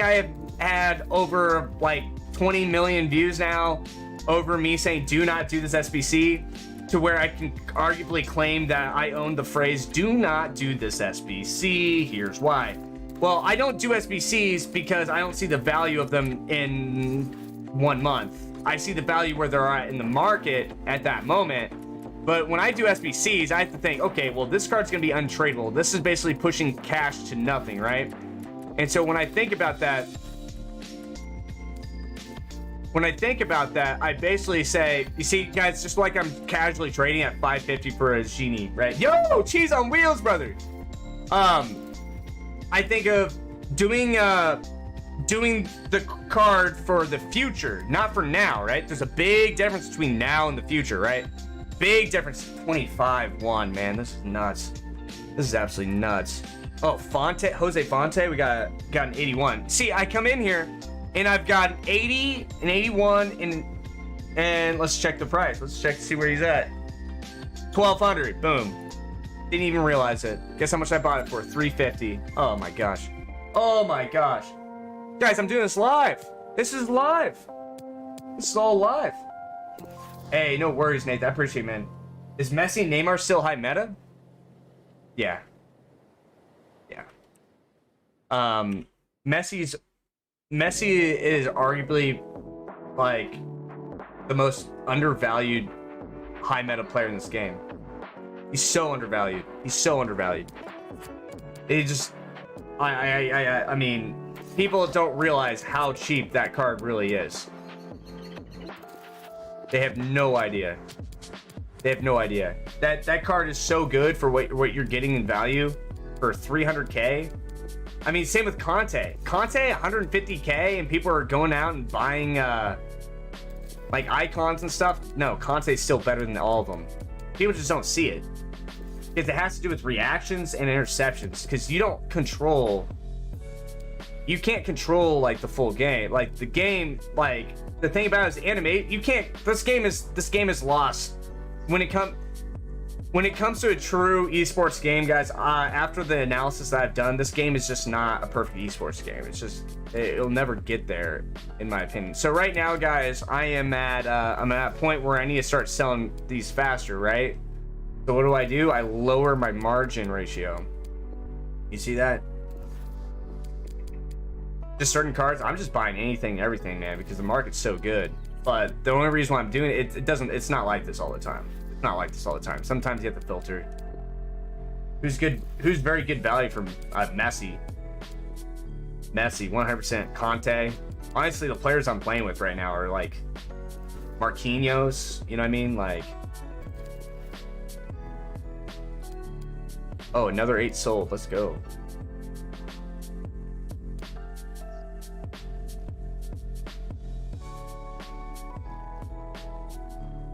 S1: I have had over like 20 million views now over me saying do not do this SBC, to where I can arguably claim that I own the phrase do not do this SBC. Here's why. Well, I don't do SBCs because I don't see the value of them in 1 month. I see the value where they're at in the market at that moment. But when I do SBCs, I have to think, okay, well, this card's gonna be untradeable. This is basically pushing cash to nothing, right? And so when I think about that, I basically say, you see, guys, just like I'm casually trading at 550 for a genie, right? Yo, cheese on wheels, brother. I think of doing the card for the future, not for now, right? There's a big difference between now and the future, right? Big difference. 25-1, man. This is nuts. This is absolutely nuts. Oh, Jose Fonte, we got an 81. See, I come in here and I've got an 80, an 81, and let's check the price. Let's check to see where he's at. 1,200. Boom. Didn't even realize it. Guess how much I bought it for? 350. Oh my gosh. Oh my gosh. Guys, I'm doing this live. This is live. This is all live. Hey, no worries, Nate. I appreciate it, man. Is Messi and Neymar still high meta? Yeah. Messi is arguably like the most undervalued high meta player in this game. He's so undervalued. It just, I mean, people don't realize how cheap that card really is. They have no idea. That card is so good for what you're getting in value for 300k. I mean, same with Conte. Conte 150k, and people are going out and buying like icons and stuff. No, Conte's still better than all of them. People just don't see it. Because it has to do with reactions and interceptions. Because you can't control like the full game. Like the game, like the thing about it is animate. You can't. This game is lost when it comes to a true esports game, guys. After the analysis that I've done, this game is just not a perfect esports game. It's just it'll never get there, in my opinion. So right now, guys, I'm at a point where I need to start selling these faster, right? So what do? I lower my margin ratio. You see that? Just certain cards, I'm just buying anything and everything, man, because the market's so good. But the only reason why I'm doing it, it's not like this all the time. It's not like this all the time. Sometimes you have to filter. Who's very good value from Messi? Messi, 100%. Conte. Honestly, the players I'm playing with right now are like Marquinhos. You know what I mean? Like, Oh, another 8 sold. Let's go.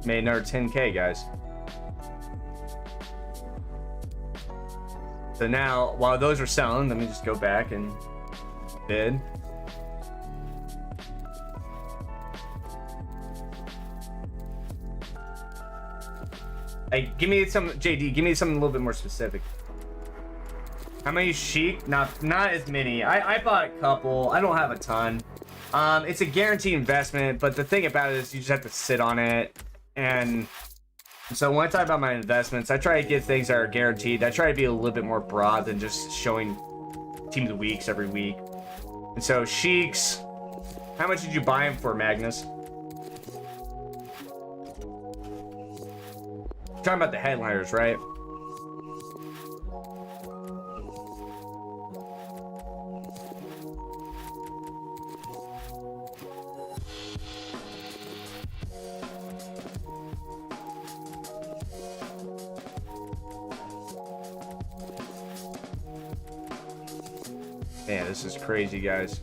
S1: Made another 10K, guys. So now, while those are selling, let me just go back and bid. Hey, give me some, JD, give me something a little bit more specific. How many Sheik? Not as many. I bought a couple. I don't have a ton. It's a guaranteed investment, but the thing about it is you just have to sit on it. And so when I talk about my investments, I try to get things that are guaranteed. I try to be a little bit more broad than just showing team of the weeks every week. And so Sheiks, how much did you buy them for, Magnus? Talking about the headliners, right? Man, this is crazy, guys.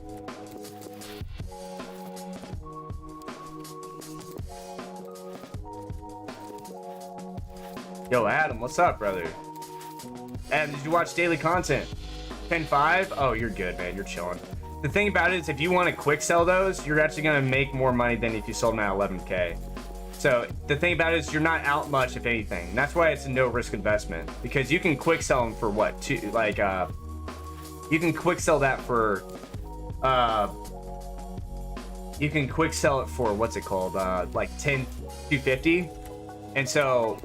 S1: Yo, Adam, what's up, brother? Adam, did you watch daily content? 10.5? Oh, you're good, man. You're chilling. The thing about it is, if you want to quick sell those, you're actually going to make more money than if you sold them at 11K. So the thing about it is, you're not out much, if anything. And that's why it's a no risk investment, because you can quick sell them for what? You can quick sell that for, you can quick sell it for, what's it called? Like 250. And so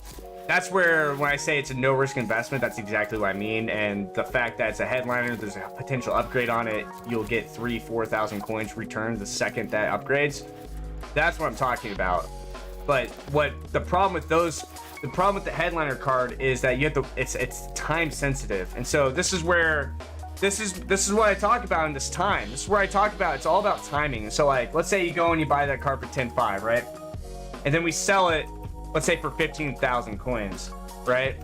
S1: that's where, when I say it's a no risk investment, that's exactly what I mean. And the fact that it's a headliner, there's a potential upgrade on it. You'll get 4,000 coins returned the second that upgrades. That's what I'm talking about. But what the problem with those, the problem with the headliner card is that you have to, it's time sensitive. And so this is where, this is what I talk about in this time. This is where I talk about, it's all about timing. And so like, let's say you go and you buy that card for 10.5, right? And then we sell it, let's say for 15,000 coins, right?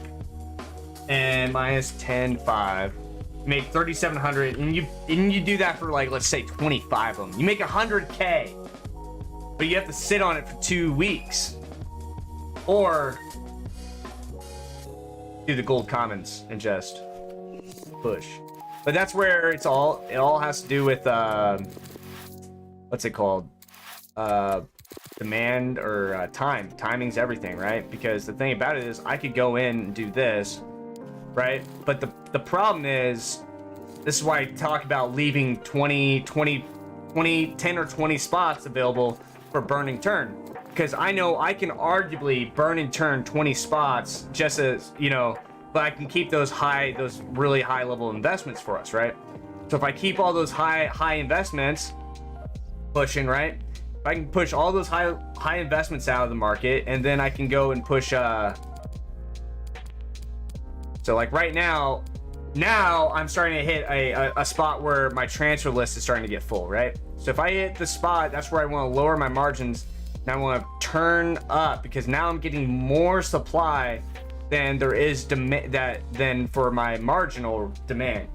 S1: And minus 10.5, you make 3,700, and you do that for like, let's say 25 of them. You make 100K, but you have to sit on it for 2 weeks, or do the gold commons and just push. But that's where it all has to do with what's it called? Demand or time. Timing's everything, right? Because the thing about it is, I could go in and do this, right? But the problem is, this is why I talk about leaving 10 or 20 spots available for burning turn, because I know I can arguably burn and turn 20 spots just as, you know, but I can keep those really high level investments for us, right? So if I keep all those high investments pushing, right? If I can push all those high investments out of the market, and then I can go and push so like right now I'm starting to hit a spot where my transfer list is starting to get full, right? So if I hit the spot, that's where I want to lower my margins, and I want to turn up, because now I'm getting more supply than there is than for my marginal demand.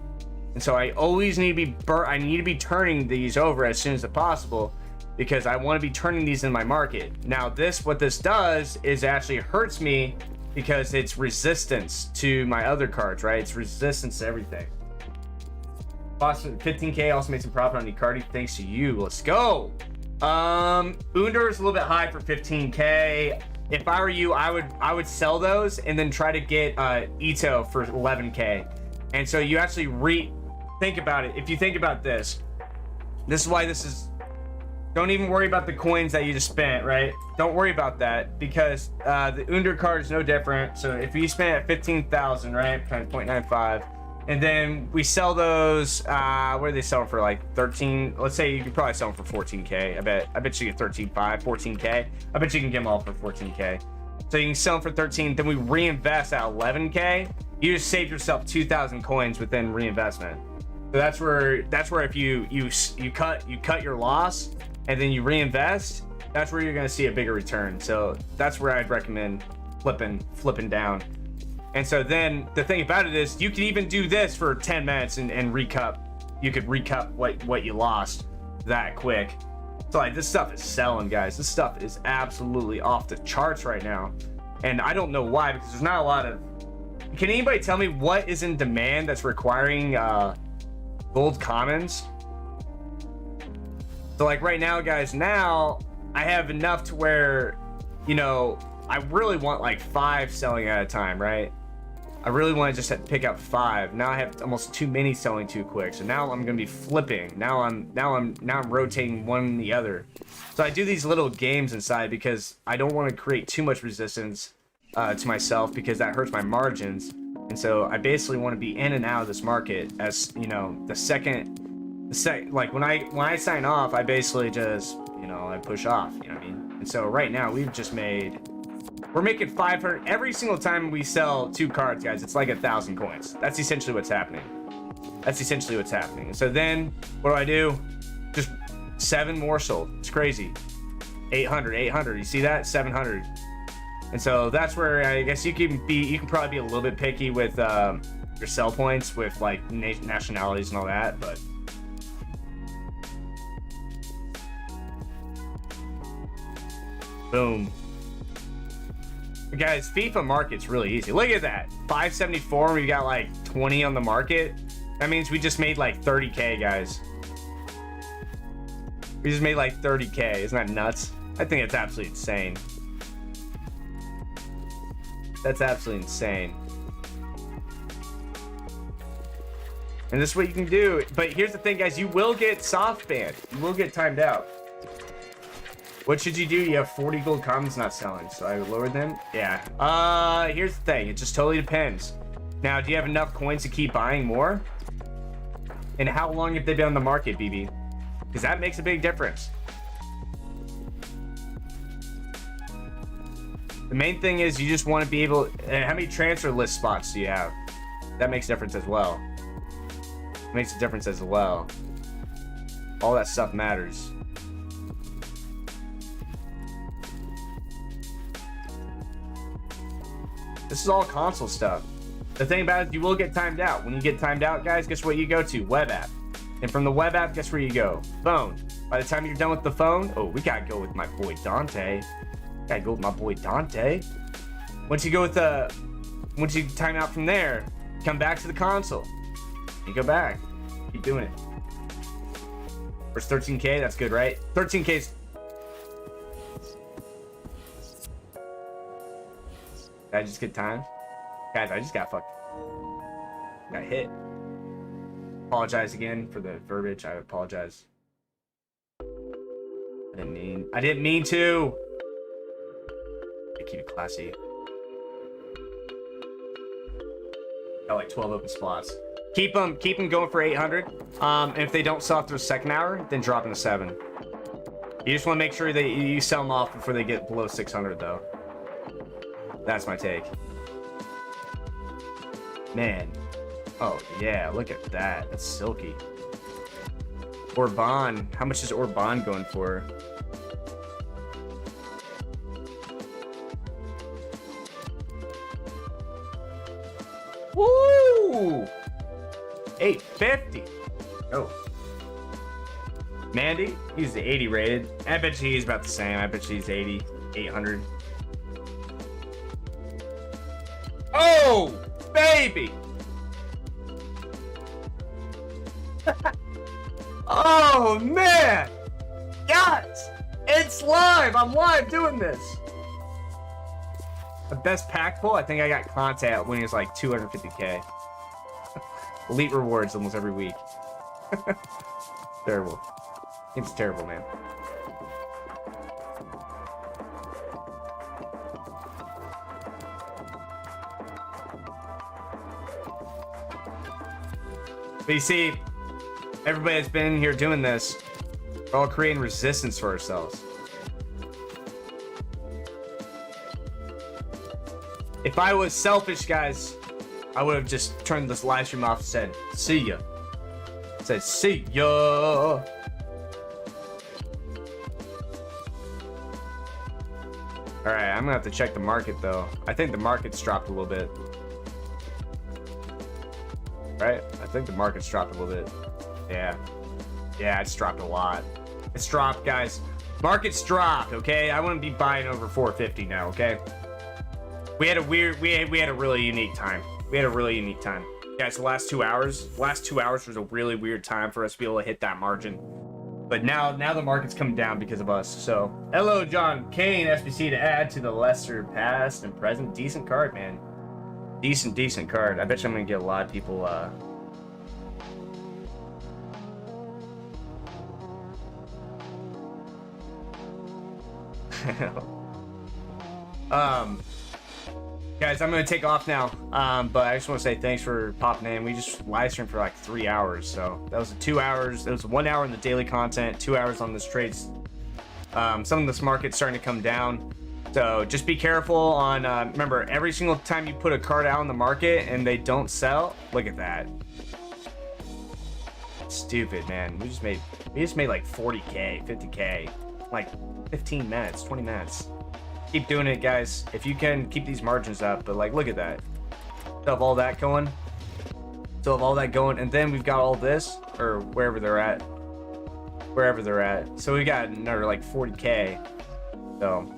S1: And so I always need to be turning these over as soon as possible, because I want to be turning these in my market. Now what this does is actually hurts me, because it's resistance to my other cards, right? It's resistance to everything. Boston 15K also made some profit on Icardi, thanks to you. Let's go. Under is a little bit high for 15K. If I were you, I would sell those and then try to get Ito for 11K. And so you actually think about it. If you think about this is why this is, don't even worry about the coins that you just spent, right? Don't worry about that, because the Under card is no different. So if you spent at 15,000, right, times 0.95, and then we sell those, what do they sell for, like 13? Let's say you could probably sell them for 14K. I bet you get 13.5, 14K. I bet you can get them all for 14K. So you can sell them for 13, then we reinvest at 11K. You just saved yourself 2,000 coins within reinvestment. So that's where if you cut your loss and then you reinvest, that's where you're gonna see a bigger return. So that's where I'd recommend flipping down. And so then the thing about it is you can even do this for 10 minutes and recup. You could recup what you lost that quick. So like this stuff is selling, guys. This stuff is absolutely off the charts right now. And I don't know why, because there's not a lot of... Can anybody tell me what is in demand that's requiring gold commons? So like right now, guys, now I have enough to where, you know, I really want like 5 selling at a time, right? I really want to just pick up 5. Now I have almost too many selling too quick. So now I'm gonna be flipping. Now I'm rotating one and the other. So I do these little games inside because I don't want to create too much resistance to myself, because that hurts my margins. And so I basically want to be in and out of this market as, you know, like when I sign off, I basically just, you know, I push off, you know what I mean? And so right now we're making 500 every single time we sell 2 cards, guys. It's like 1,000 coins. That's essentially what's happening. And so then what do? Just 7 more sold. It's crazy. 800. You see that? 700. And so that's where I guess you can probably be a little bit picky with your sell points with like nationalities and all that, but boom. Guys, FIFA market's really easy. Look at that. 574 and we got like 20 on the market. That means we just made like 30k, guys. We just made like 30k. Isn't that nuts? I think it's absolutely insane. That's absolutely insane. And this is what you can do. But here's the thing, guys. You will get soft banned. You will get timed out. What should you do? You have 40 gold commons not selling. So I lowered them. Yeah. Here's the thing. It just totally depends. Now, do you have enough coins to keep buying more? And how long have they been on the market, BB? Because that makes a big difference. The main thing is you just want to be able... how many transfer list spots do you have? That makes a difference as well. It makes a difference as well. All that stuff matters. This is all console stuff. The thing about it, you will get timed out. When you get timed out, guys, guess what you go to? Web app. And from the web app, guess where you go? Phone. By the time you're done with the phone, oh, we gotta go with my boy Dante. Gotta go with my boy Dante. Once you time out from there, come back to the console. You go back. Keep doing it. First 13k, that's good, right? 13k's. Did I just get timed? Guys, I just got fucked. Got hit. Apologize again for the verbiage. I apologize. I didn't mean to. Keep it classy. Got like 12 open spots. Keep them going for 800. And if they don't sell after the second hour, then drop them to 7. You just want to make sure that you sell them off before they get below 600, though. That's my take. Man. Oh yeah, look at that. That's silky. Orban. How much is Orban going for? Woo! 850. Oh. Mandy, he's the 80 rated. I bet you he's about the same. I bet you he's 80, 800. Oh, baby. Oh, man. Guys, it's live. I'm live doing this. The best pack pull, I think I got content when he was like 250k. Elite rewards almost every week. Terrible. It's terrible, man. But you see, everybody that's been in here doing this, we're all creating resistance for ourselves. If I was selfish, guys, I would have just turned this live stream off and said, see ya. Said, see ya. Alright, I'm gonna have to check the market though. I think the market's dropped a little bit. right? I think the market's dropped a little bit. Yeah. Yeah, it's dropped a lot. It's dropped, guys. Market's dropped, okay? I wouldn't be buying over 450 now, okay? We had a really unique time. Guys, the last 2 hours was a really weird time for us to be able to hit that margin. But now the market's coming down because of us. So, hello, John Kane, SBC to add to the lesser past and present. Decent card, man. Decent card. I bet you I'm gonna get a lot of people, guys, I'm gonna take off now. But I just want to say thanks for popping in. We just live streamed for like 3 hours, so that was 2 hours. It was 1 hour in the daily content, 2 hours on this trades. Some of this market's starting to come down, so just be careful on. Remember, every single time you put a card out in the market and they don't sell, look at that. Stupid, man. We just made like 40k, 50k, like 15 minutes, 20 minutes. Keep doing it, guys, if you can keep these margins up. But like, look at that. Still have all that going. And then we've got all this, or wherever they're at. So we got another like 40k. So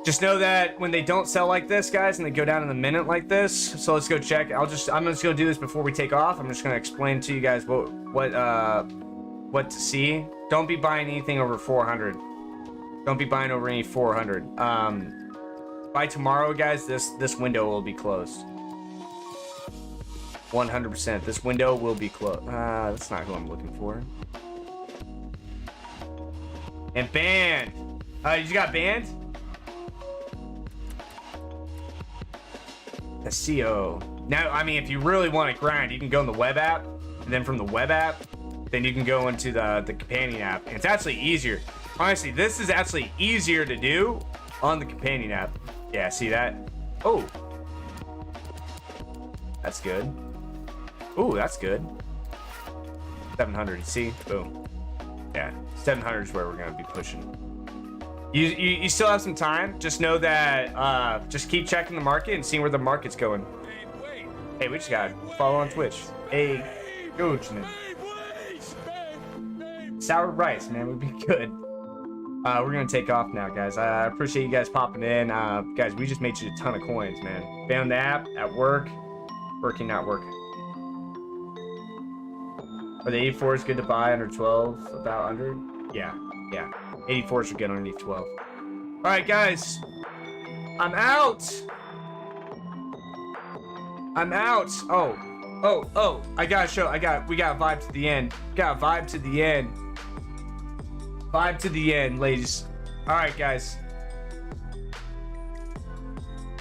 S1: just know that when they don't sell like this, guys, and they go down in a minute like this, so let's go check. I'm just gonna do this before we take off. I'm just gonna explain to you guys what to see. Don't be buying anything over 400. Don't be buying over any 400. By tomorrow, guys, this window will be closed. 100%. This window will be closed. That's not who I'm looking for. And banned. You got banned? SEO. Now, I mean, if you really want to grind, you can go in the web app, and then from the web app, then you can go into the companion app. And it's actually easier. Honestly, this is actually easier to do on the companion app. Yeah, see that? Oh. That's good. Oh, that's good. 700, see? Boom. Yeah, 700 is where we're going to be pushing. You still have some time. Just know that, just keep checking the market and seeing where the market's going. Hey, we just got to follow on Twitch. Hey, Coachman. Sour rice, man, would be good. We're gonna take off now, guys. I appreciate you guys popping in. Guys, we just made you a ton of coins, man. Found the app at work. Working, not work. Are the 84s good to buy under 12? About under? Yeah. 84s are good underneath 12. All right, guys. I'm out. Oh. We got a vibe to the end. Vibe to the end, ladies. All right, guys.